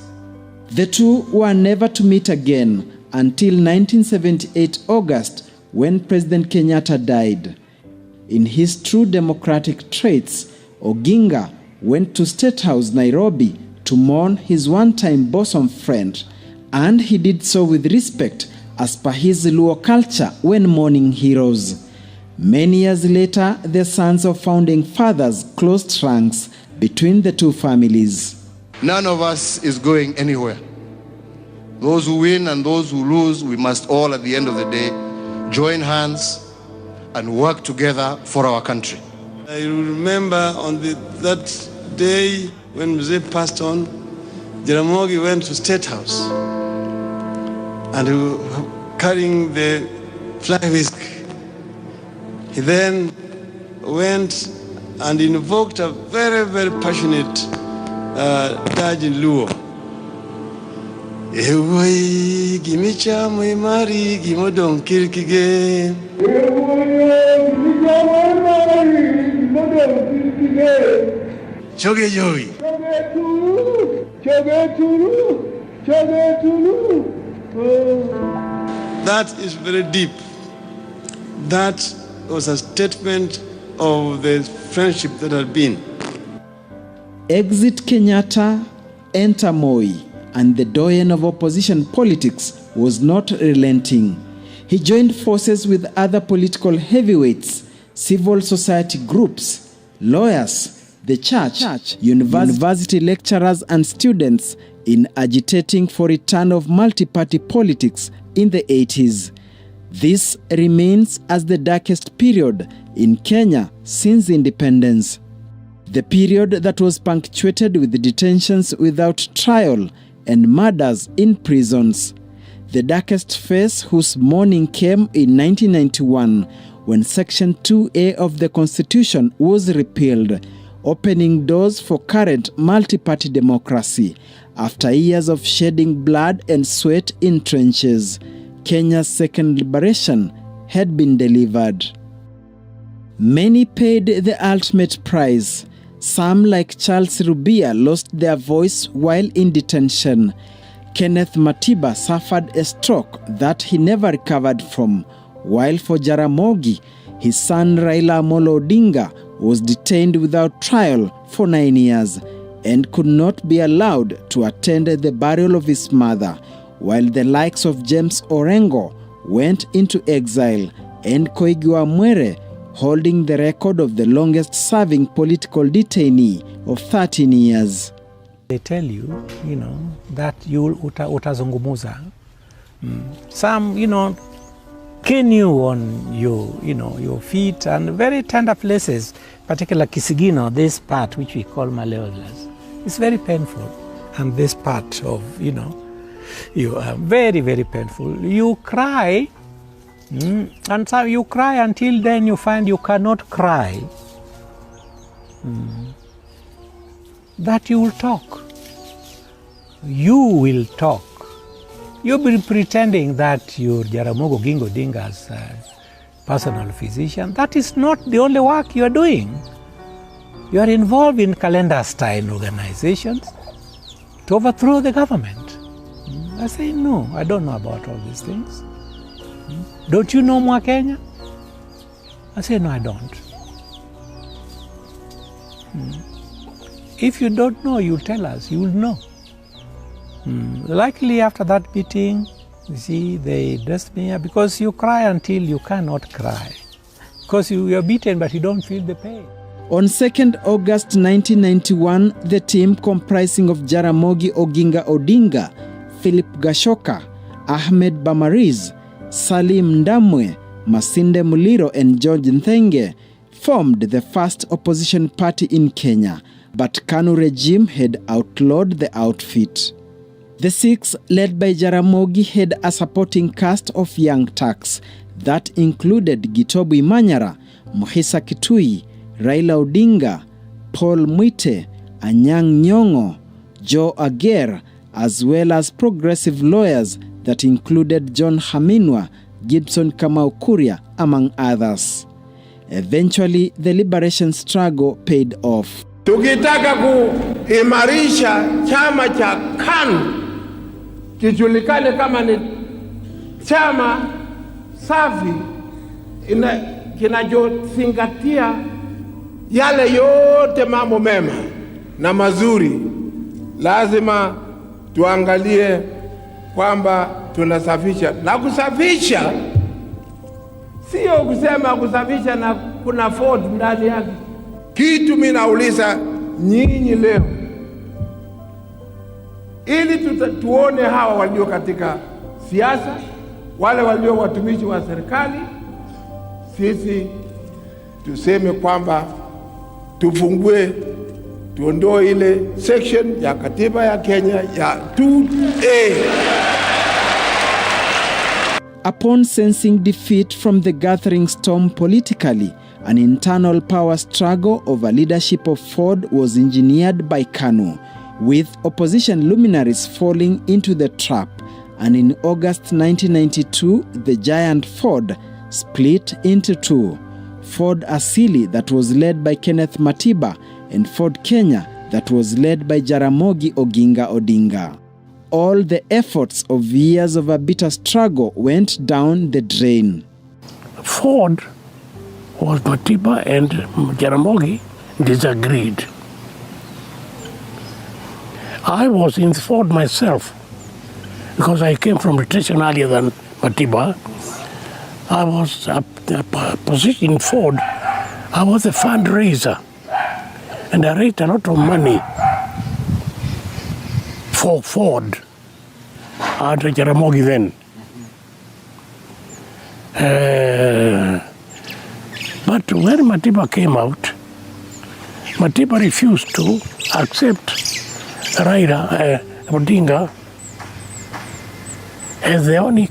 The two were never to meet again until 1978 August, when President Kenyatta died. In his true democratic traits, Oginga went to State House, Nairobi, to mourn his one-time bosom friend, and he did so with respect as per his Luo culture when mourning heroes. Many years later, the sons of founding fathers closed ranks between the two families. None of us is going anywhere. Those who win and those who lose, we must all at the end of the day join hands and work together for our country. I remember on that day when Mzee passed on, Jaramogi went to State House and carrying the fly whisk. He then went and invoked a very, very passionate dirge in Luo. Ewoi gimicha mwimari gimodon kirkige. Choge joy. That is very deep. That was a statement of the friendship that had been. Exit Kenyatta, enter Moi, and the doyen of opposition politics was not relenting. He joined forces with other political heavyweights, civil society groups, lawyers, the church, university lecturers and students in agitating for return of multi-party politics in the 80s. This remains as the darkest period in Kenya since independence. The period that was punctuated with detentions without trial and murders in prisons. The darkest phase whose morning came in 1991 when Section 2A of the Constitution was repealed, opening doors for current multi-party democracy. After years of shedding blood and sweat in trenches, Kenya's second liberation had been delivered. Many paid the ultimate price. Some, like Charles Rubia, lost their voice while in detention. Kenneth Matiba suffered a stroke that he never recovered from, while for Jaramogi, his son Raila Amolo Odinga was detained without trial for 9 years and could not be allowed to attend the burial of his mother, while the likes of James Orengo went into exile and Koigi wa Mwere holding the record of the longest-serving political detainee of 13 years. They tell you, that you utazungumuza. Some, cane you on your feet and very tender places, particularly Kisigino, this part which we call malleolus. It's very painful. And this part of, you are very, very painful. You cry, and so you cry until then you find you cannot cry. That you will talk. You will talk. You've been pretending that you're Jaramogi Odinga's personal physician. That is not the only work you are doing. You are involved in calendar-style organizations to overthrow the government. I say, no, I don't know about all these things. Don't you know Mwa Kenya? I say, no, I don't. If you don't know, you'll tell us, you will know. Likely after that beating, you see, they dressed me up because you cry until you cannot cry. Because you are beaten, but you don't feel the pain. On 2nd August 1991, the team comprising of Jaramogi Oginga Odinga, Philip Gashoka, Ahmed Bamariz, Salim Ndamwe, Masinde Muliro and George Nthenge formed the first opposition party in Kenya, but KANU regime had outlawed the outfit. The six, led by Jaramogi, had a supporting cast of young thugs that included Gitobu Imanyara, Muhisa Kitui, Raila Odinga, Paul Mwite, Anyang' Nyong'o, Joe Ager, as well as progressive lawyers that included John Haminwa, Gibson Kamau Kuria, among others. Eventually, the liberation struggle paid off. Tukitaka kuimarisha chama cha KANU kijulikane kama ni chama safi kinachozingatia yale yote mambo mema na mazuri, lazima tuangalie kwamba tunasafisha. Na kusafisha sio kusema kusafisha na kuna Ford ndani yake. Kitu mimi nauliza nyinyi leo, ili tuone hawa walio katika siasa, wale walio watumishi wa serikali, sisi tuseme kwamba tufungue, tuondoe ile section ya katiba ya Kenya ya 2A. Upon sensing defeat from the gathering storm politically, an internal power struggle over leadership of Ford was engineered by KANU, with opposition luminaries falling into the trap. And in August 1992, the giant Ford split into two. Ford Asili, that was led by Kenneth Matiba, and Ford Kenya, that was led by Jaramogi Oginga Odinga. All the efforts of years of a bitter struggle went down the drain. Ford was Matiba and Jaramogi disagreed. I was in Ford myself because I came from retention earlier than Matiba. I was a position in Ford. I was a fundraiser and I raised a lot of money for Ford under Jaramogi then. But when Matiba came out, Matiba refused to accept Raila Odinga as the only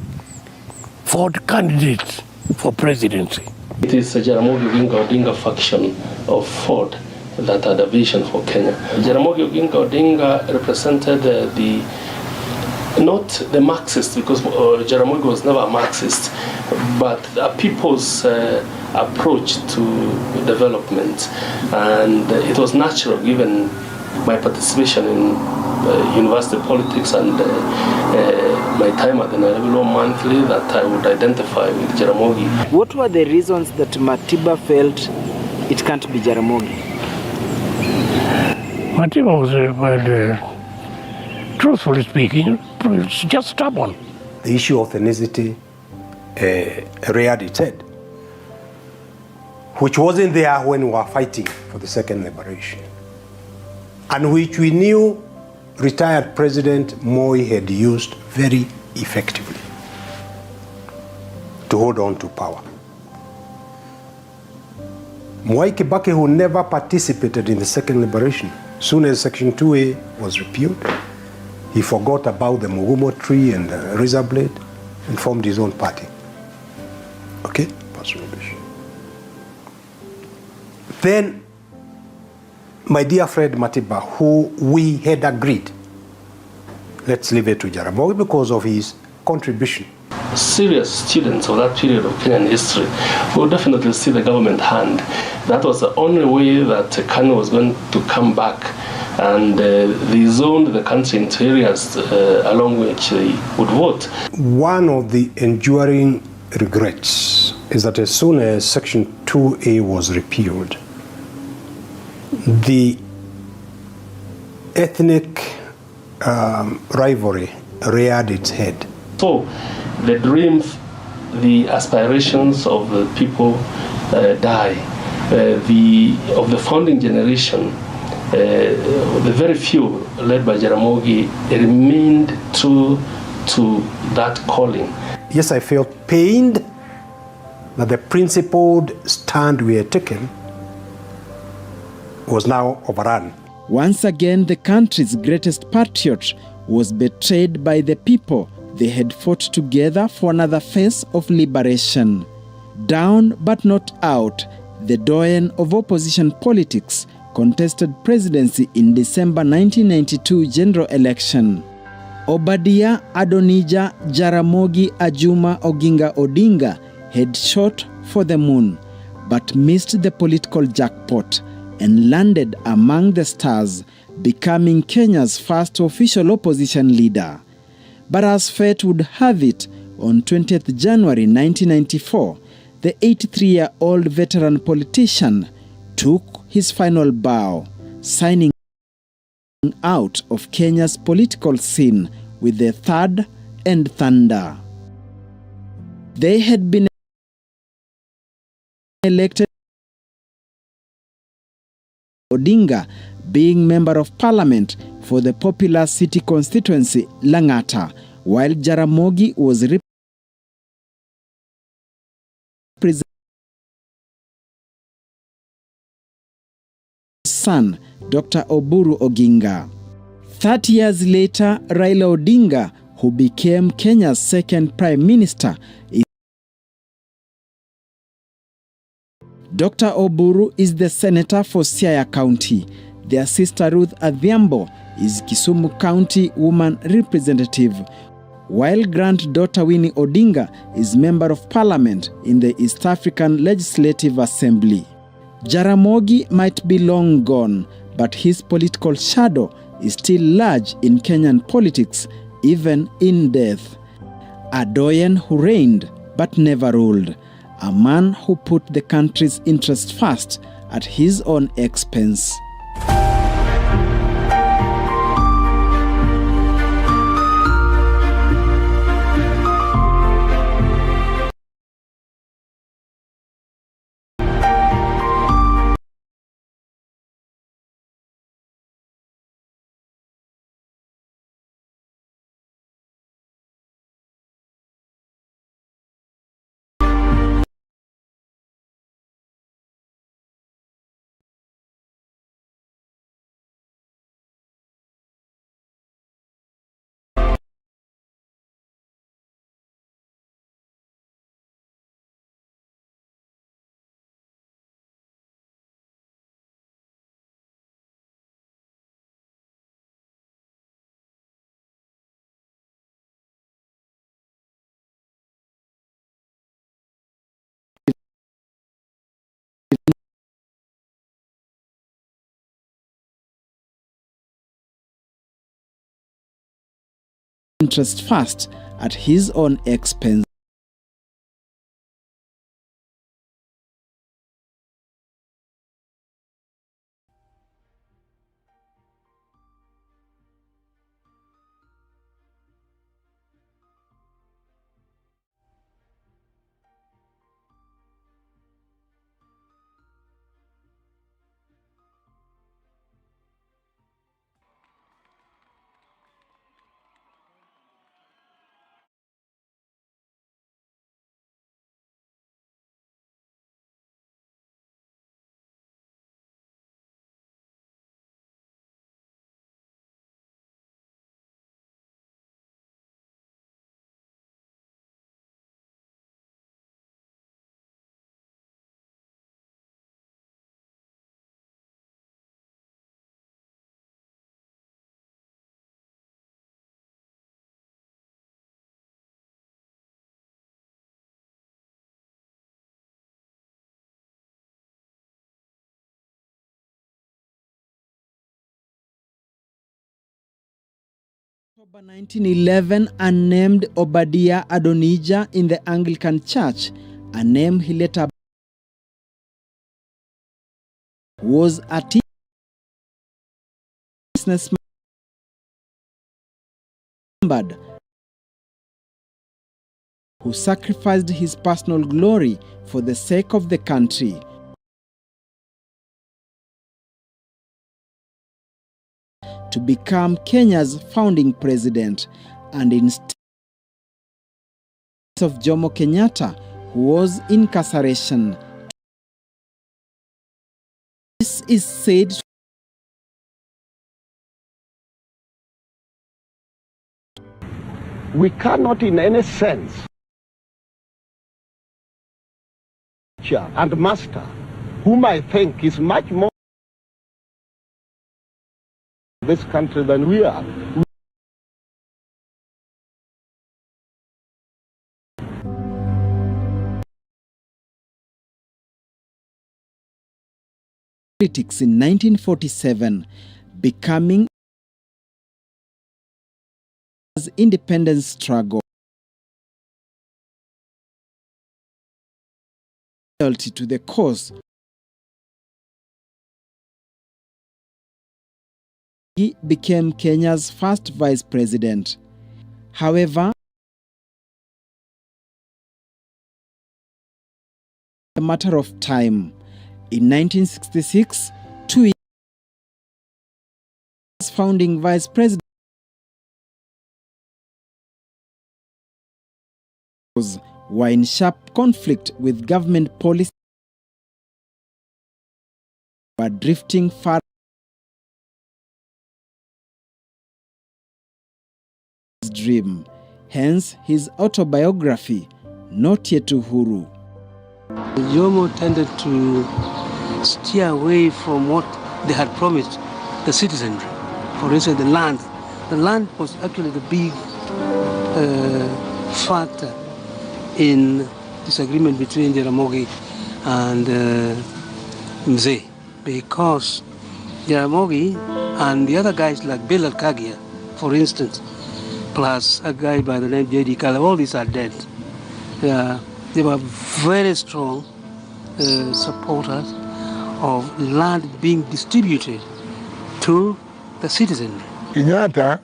Ford candidate for presidency. It is the Jaramogi Odinga faction of Ford that had a vision for Kenya. Jaramogi Odinga represented not the Marxist, because Jaramogi was never a Marxist, but a people's approach to development. And it was natural, given my participation in university politics and my time at the Nairobi Law Monthly, that I would identify with Jaramogi. What were the reasons that Matiba felt it can't be Jaramogi? Matiba was, truthfully speaking, just stubborn. The issue of ethnicity reared its head, which wasn't there when we were fighting for the second liberation, and which we knew retired President Moi had used very effectively to hold on to power. Mwai Kibaki, who never participated in the second liberation, soon as Section 2A was repealed, he forgot about the Mugumo tree and the razor blade and formed his own party. Okay? That's rubbish. Then, my dear Fred Matiba, who we had agreed, let's leave it to Jaramogi because of his contribution. Serious students of that period of Kenyan history will definitely see the government hand. That was the only way that Kanu was going to come back, and they zoned the country into areas along which they would vote. One of the enduring regrets is that as soon as Section 2A was repealed, the ethnic rivalry reared its head. So the dreams, the aspirations of the people die. Of the founding generation, the very few led by Jaramogi remained true to that calling. Yes, I felt pained that the principled stand we had taken was now overrun. Once again, the country's greatest patriot was betrayed by the people they had fought together for another phase of liberation. Down but not out, the doyen of opposition politics contested presidency in December 1992 general election. Obadiah Adonijah Jaramogi Ajuma Oginga Odinga had shot for the moon, but missed the political jackpot and landed among the stars, becoming Kenya's first official opposition leader. But as fate would have it, on 20th January 1994, the 83-year-old veteran politician took his final bow, signing out of Kenya's political scene with the third and thunder. They had been elected, Odinga being Member of Parliament for the popular city constituency Lang'ata, while Jaramogi was representing his son, Dr. Oburu Oginga. 30 years later, Raila Odinga, who became Kenya's second Prime Minister, Dr. Oburu is the senator for Siaya County. Their sister Ruth Adhiambo is Kisumu County Woman Representative, while granddaughter Winnie Odinga is Member of Parliament in the East African Legislative Assembly. Jaramogi might be long gone, but his political shadow is still large in Kenyan politics, even in death. A doyen who reigned but never ruled. A man who put the country's interests first at his own expense. interest first at his own expense. October 1911, unnamed Obadiah Adonijah in the Anglican Church, a name he later was a businessman who sacrificed his personal glory for the sake of the country. To become Kenya's founding president, and instead of Jomo Kenyatta, who was in incarceration. This is said we cannot in any sense and master, whom I think is much more this country than we are. Politics in 1947, becoming independence struggle. Loyalty to the cause. He became Kenya's first vice president. However, a matter of time. In 1966, 2 years founding vice president were in sharp conflict with government policy, were drifting far his dream, hence his autobiography, Not Yet Uhuru. Jomo tended to steer away from what they had promised the citizenry. For instance, the land. The land was actually the big factor in disagreement between Jaramogi and Mzee, because Jaramogi and the other guys like Bill Kagia, for instance, plus a guy by the name J.D. Kala, all these are dead. They were very strong supporters of land being distributed to the citizenry. Kenyatta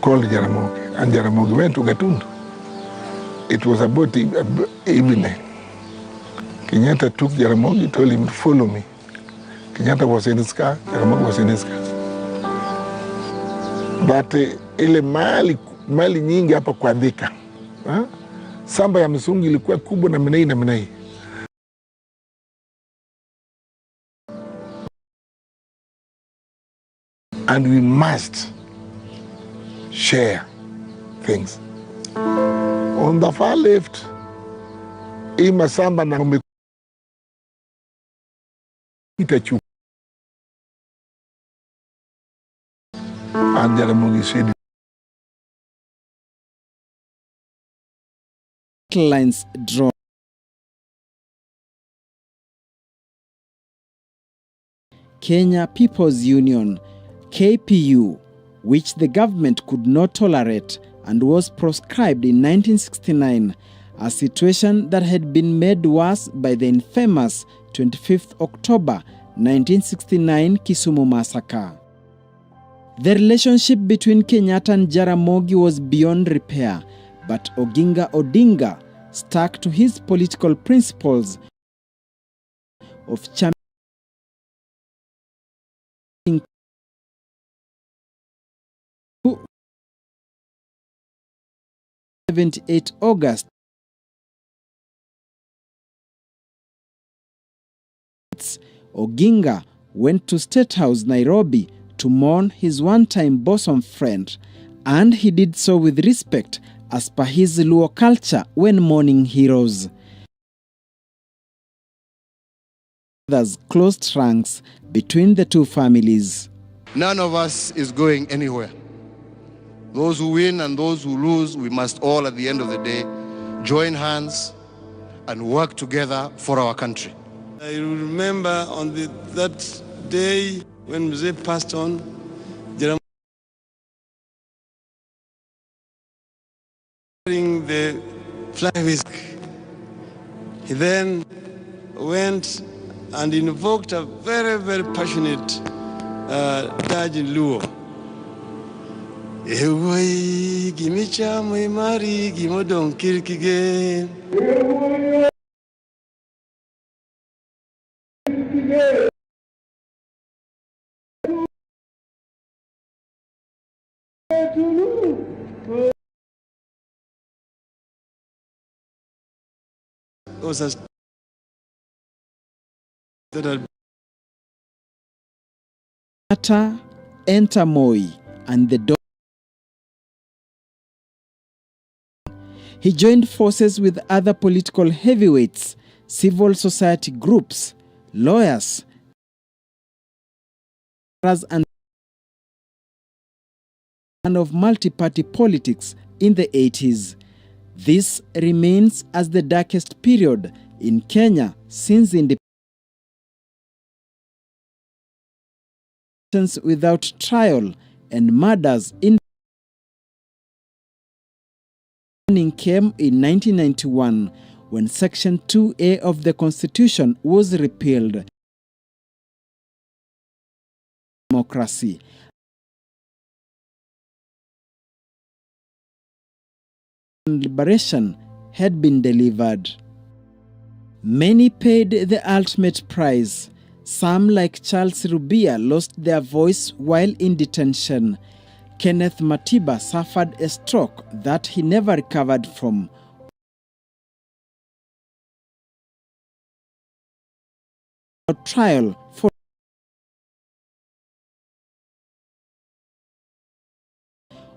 called Jaramogi, and Jaramogi went to Gatundu. It was about evening. Kenyatta took Jaramogi, told him to follow me. Kenyatta was in his car, Jaramogi was in his car. But ile mali nyingi hapa kwa Thika. Samba ya msungi ilikuwa kubwa na minai na minai. And we must share things. On the far left, ima samba na umekuita chuku. And Jaramogi said, lines drawn. Kenya People's Union, KPU, which the government could not tolerate and was proscribed in 1969, a situation that had been made worse by the infamous 25th October 1969 Kisumu massacre. The relationship between Kenyatta and Jaramogi was beyond repair, but Odinga stuck to his political principles of championing 78 August. Oginga went to State House, Nairobi, to mourn his one-time bosom friend, and he did so with respect as per his Luo culture when mourning heroes. There's closed ranks between the two families. None of us is going anywhere. Those who win and those who lose, we must all at the end of the day join hands and work together for our country. I remember on that day when Mzee passed on, Jaramogi wearing the fly whisk. He then went and invoked a very, very passionate dirge in Luo. Ewoi gimicha mwimari gimodon kirkige. Enter Moi and the dog. He joined forces with other political heavyweights, civil society groups, lawyers, and of multi-party politics in the 80s. This remains as the darkest period in Kenya since independence, without trial and murders in came in 1991 when Section 2A of the Constitution was repealed. Democracy. Liberation had been delivered. Many paid the ultimate price. Some, like Charles Rubia, lost their voice while in detention. Kenneth Matiba suffered a stroke that he never recovered from. Trial for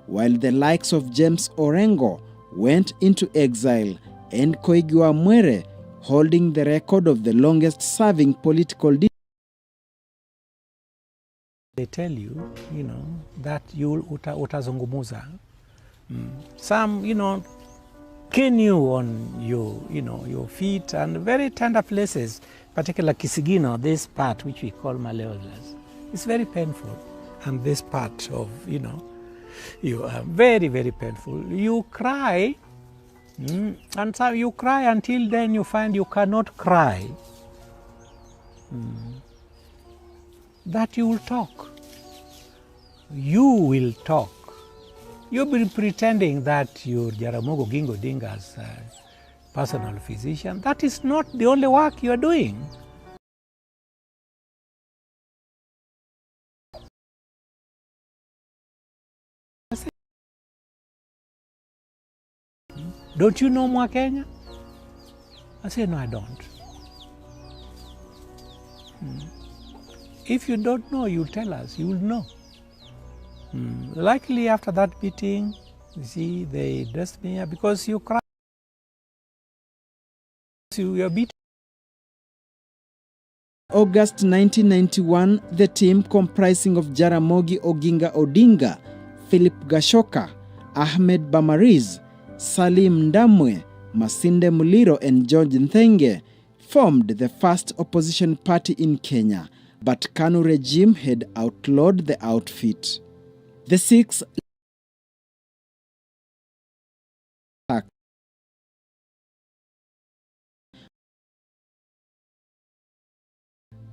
while the likes of James Orengo went into exile, and Koigi wa Mwere holding the record of the longest-serving political dictator. They tell you, that you utazungumuza. Some, cane you on your feet and very tender places, particularly Kisigino, this part which we call Maleolas. It's very painful. And this part of, you are very, very painful. You cry, and so you cry until then you find you cannot cry. That you will talk. You will talk. You've been pretending that you're Jaramogi Oginga Odinga's personal physician. That is not the only work you are doing. Don't you know Mwakenya? I say, no, I don't. If you don't know, you'll tell us, you will know. Likely after that meeting, you see, they dressed me up because you cried. You are beaten. August 1991, the team comprising of Jaramogi Oginga Odinga, Philip Gashoka, Ahmed Bamariz, Salim Ndamwe, Masinde Muliro and George Nthenge formed the first opposition party in Kenya, but KANU regime had outlawed the outfit. The 6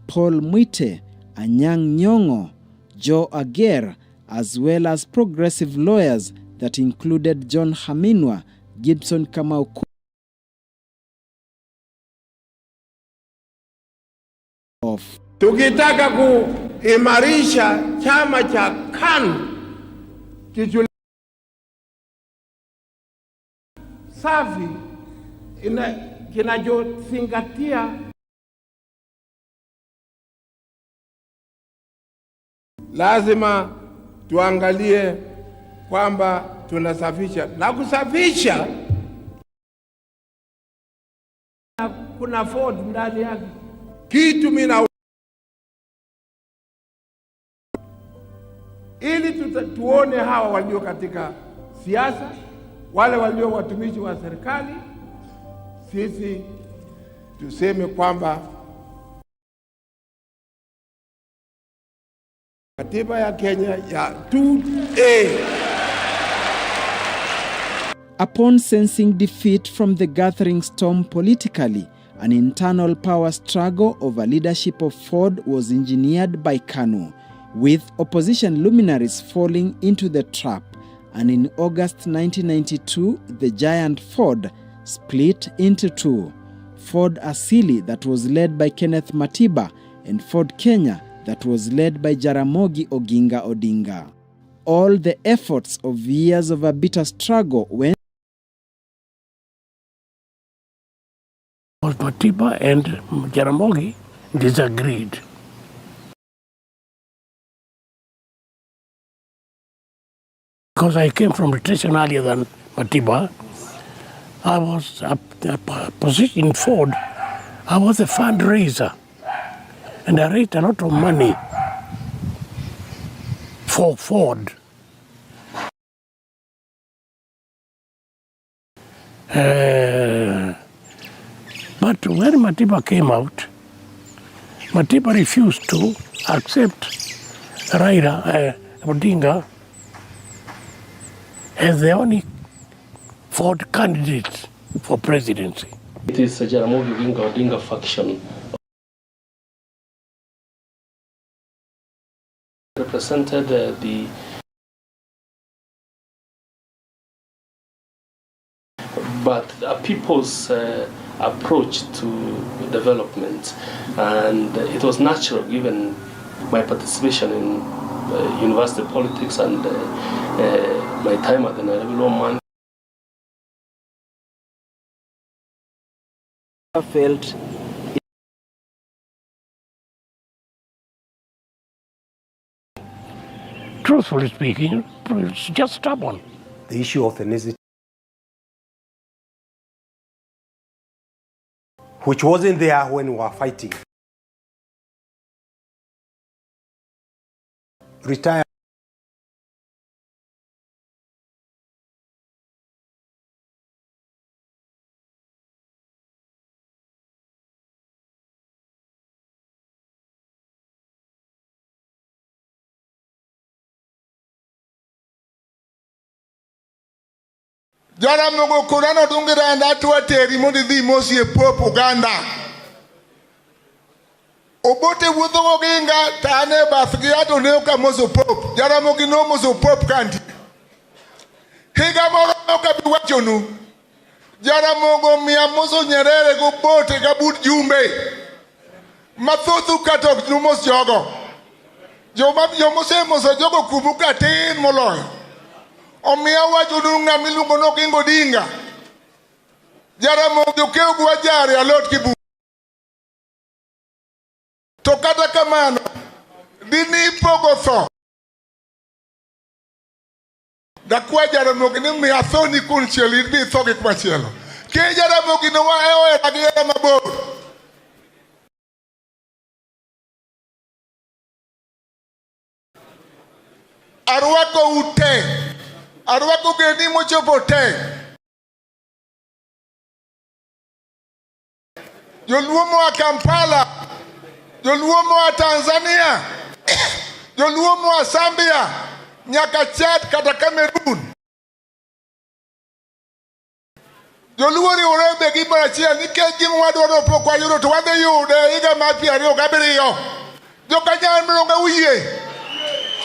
Paul Mwite, Anyang' Nyong'o, Joe Ager, as well as progressive lawyers that included John Haminwa, Gibson Kamau. Tukitaka kuimarisha chama cha KANU kijulikane safi kinachozingatia lazima tuangalie kwamba tunasafisha na kusafisha kuna Ford ndani yake kitu mina ili tuone hawa walio katika siasa, wale walio watumishi wa serikali, sisi tuseme kwamba katiba ya Kenya ya 2A. Upon sensing defeat from the gathering storm politically, an internal power struggle over leadership of Ford was engineered by KANU, with opposition luminaries falling into the trap. And in August 1992, the giant Ford split into two. Ford Asili, that was led by Kenneth Matiba, and Ford Kenya, that was led by Jaramogi Oginga Odinga. All the efforts of years of a bitter struggle went Matiba and Jaramogi disagreed. Because I came from retention earlier than Matiba, I was a position in Ford. I was a fundraiser, and I raised a lot of money for Ford. But when Matiba came out, Matiba refused to accept Raila Odinga as the only Ford candidate for presidency. It is a Jaramogi Odinga faction represented the people's approach to development, and it was natural given my participation in university politics and my time at the Nairobi Law Man. I felt truthfully speaking, it's just stubborn. The issue of ethnicity, which wasn't there when we were fighting. Retire. Jaramogi kurano dungira nda tuateri modi di mosi e pop Uganda. Obote wudo Oginga tane basgiato neuka moso pop. Jaramogi no moso pop kanti. Higa mogo kabiwachonu. Jaramogi miya moso Nyerere go bote kabut jumbe. Mathotu katok numos jogo. Jomose moso jogo kubuka tin moloyo. Omia wacho dunga milungo no Oginga Odinga. Jaramogi okeu gwa jari alot kibu. To kata kamano, dini pogo tho. Dakwa Jaramogi ni mi athoni kun chiel idhi tho gi machielo. Ke Jaramogi no wa ewe agiera mabor. Arwako ute. Arwako geni mochopo te. Joluomo wa Kampala, Joluomo wa Tanzania, Joluomo wa Zambia, nyaka Chad kata Cameroon. Joluo riwore be gimoro achiel nikech gima wadwaro pok wayudo to wadhi yude higa mar 2027. Jokanyamlo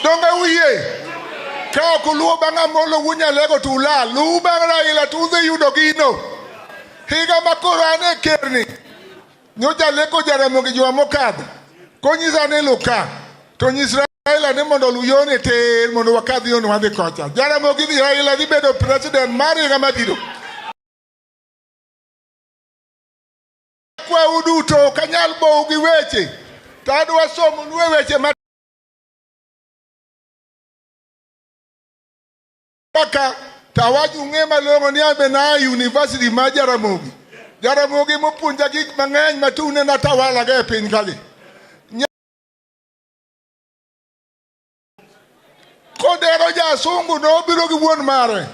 donge uyie. Ka ok uluwo bang' Amolo wunyalego to ulal. Luw bang' Raila to udhi yudo gino. Higa ma koro an e kerni. Nyocha leko Jaramogi juma mokadho. Konyisa ni luka. To nyis Raila ni mondo lu yone ter mondo wakadh yone wadhi kocha. Jaramogi dhi Raila dhi bedo president mar higa mabiro. Kwa uduto kanyal bow gi weche. To adwa somo nue weche ma Paka tawaju ng'e malong'o ni abe na university ma Jaramogi. Jaramogi mopuonja gik mang'eny matune na tawala ga e piny kali. Kodero jasungu no biro gi wuon mare.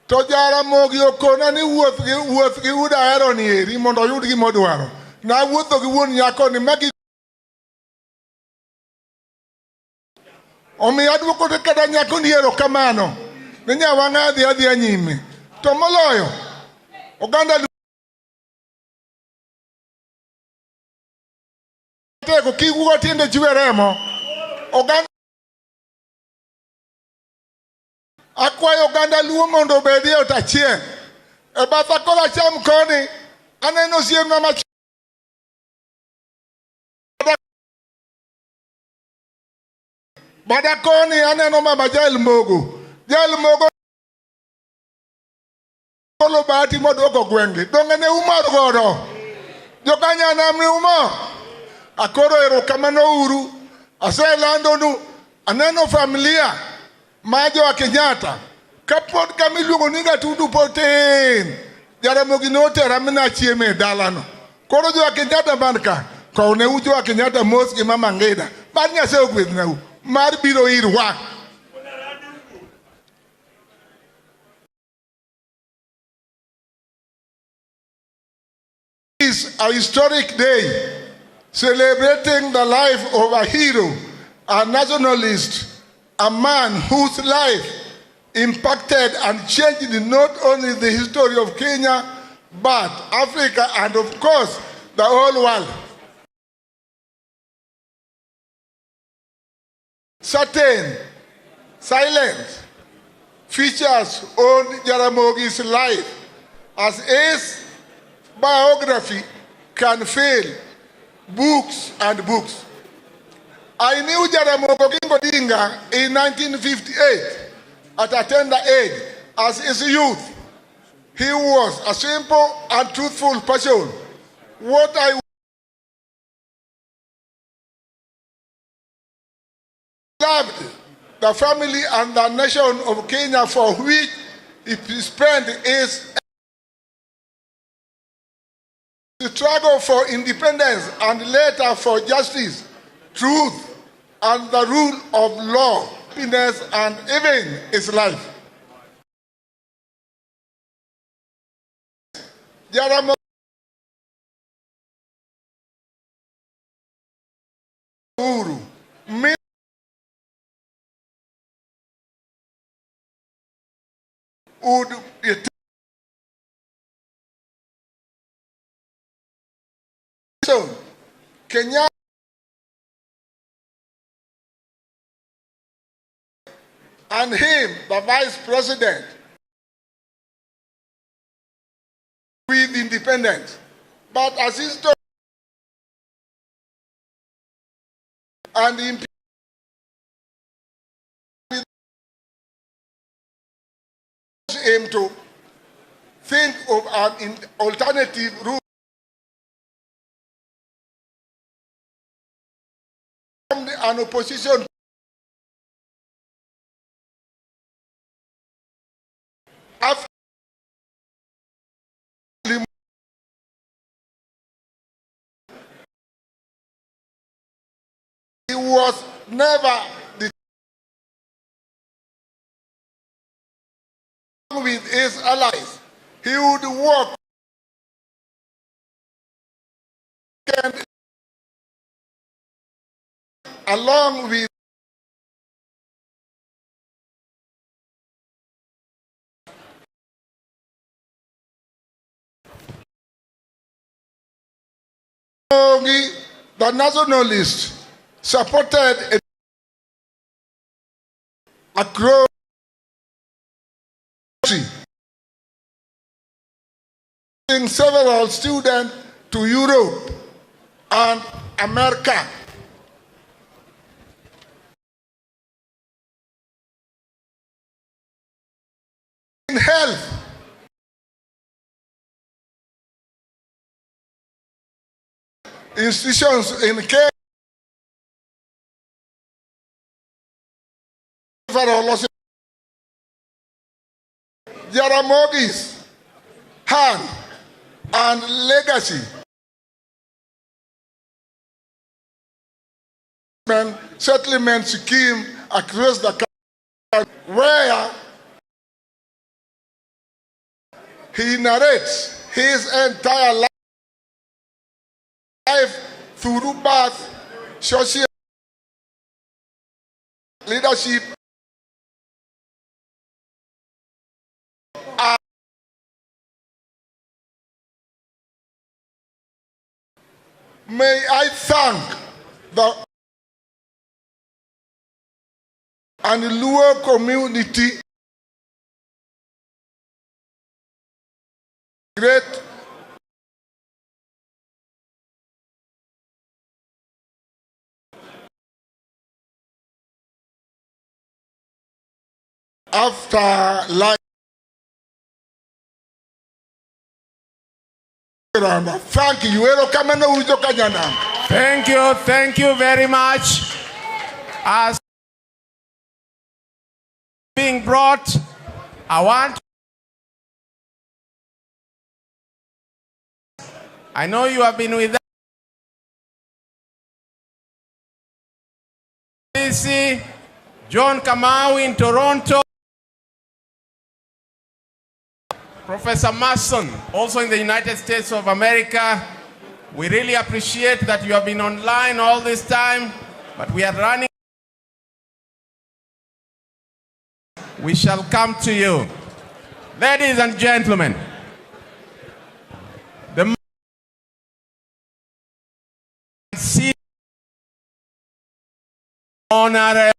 To Jaramogi okona ni wuoth gi uda hero ni eri mondo oyud gima odwaro. Na wuotho gi wuon nyako ni magi Omi adwoko te kada nyako ni erokamano. Ne nyawang'a adhi nyime. To moloyo oganda tego kiwuo tiende chwe remo. Oganda akwayo oganda luo mondo obedie ot achiel. E batha kora cham koni aneno siem ng'ama Bada koni aneno mama Jael Mogo kolo bati modwoko gwenge. Donge ne umor godo. Jokanya namni umor. Akoro erokamano uru. Aselandonu. Aneno familia majo wa Kenyatta. Kapod kamiluongo ni Gatundu poten. Jaramogi notera mina chieme dalano. Koro jo wa Kenyatta manka. Kone ujo wa Kenyatta mos gi mama Ngeda. Bad Nyase ogwedhnau. Mar biro irwa. This is a historic day celebrating the life of a hero, a nationalist, a man whose life impacted and changed not only the history of Kenya, but Africa and of course the whole world. Certain silent features on Jaramogi's life, as his biography can fill books and books. I knew Jaramogi Odinga in 1958 at a tender age. As his youth, he was a simple and truthful person. What I loved the family and the nation of Kenya for which he spent his struggle for independence and later for justice, truth, and the rule of law, happiness, and even his life. Jaramogi would Kenya and him, the vice president, with independence. But as his story and him to think of an alternative route. An opposition after he was never with his allies. He would work along with The nationalists supported across several students to Europe and America. In health, institutions in care, Jaramogi's hand and legacy settlement scheme across the country, where he narrates his entire life through birth, social leadership, and may I thank the and Luo community great after life. Thank you very much. As being brought, I know you have been with us. John Kamau in Toronto. Professor Mason, also in the United States of America. We really appreciate that you have been online all this time, but we are running. We shall come to you. Ladies and gentlemen, the honor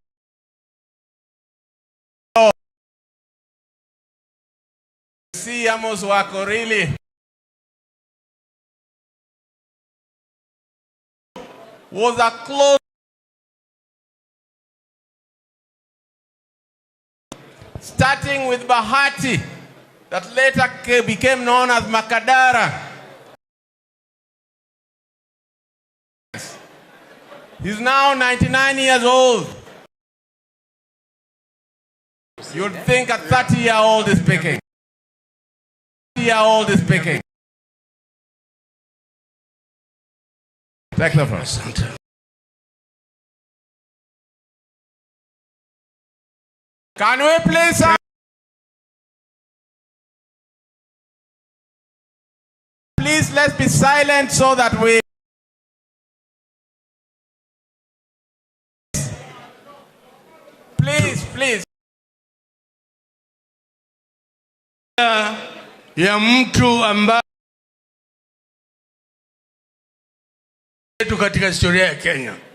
Amos wako really was a close starting with Bahati that later became known as Makadara. He's now 99 years old. You'd think a 30-year-old is speaking. 30-year-old is speaking. Take the first. Can we please please let's be silent so that we please ya mtu ambaye katika historia ya Kenya.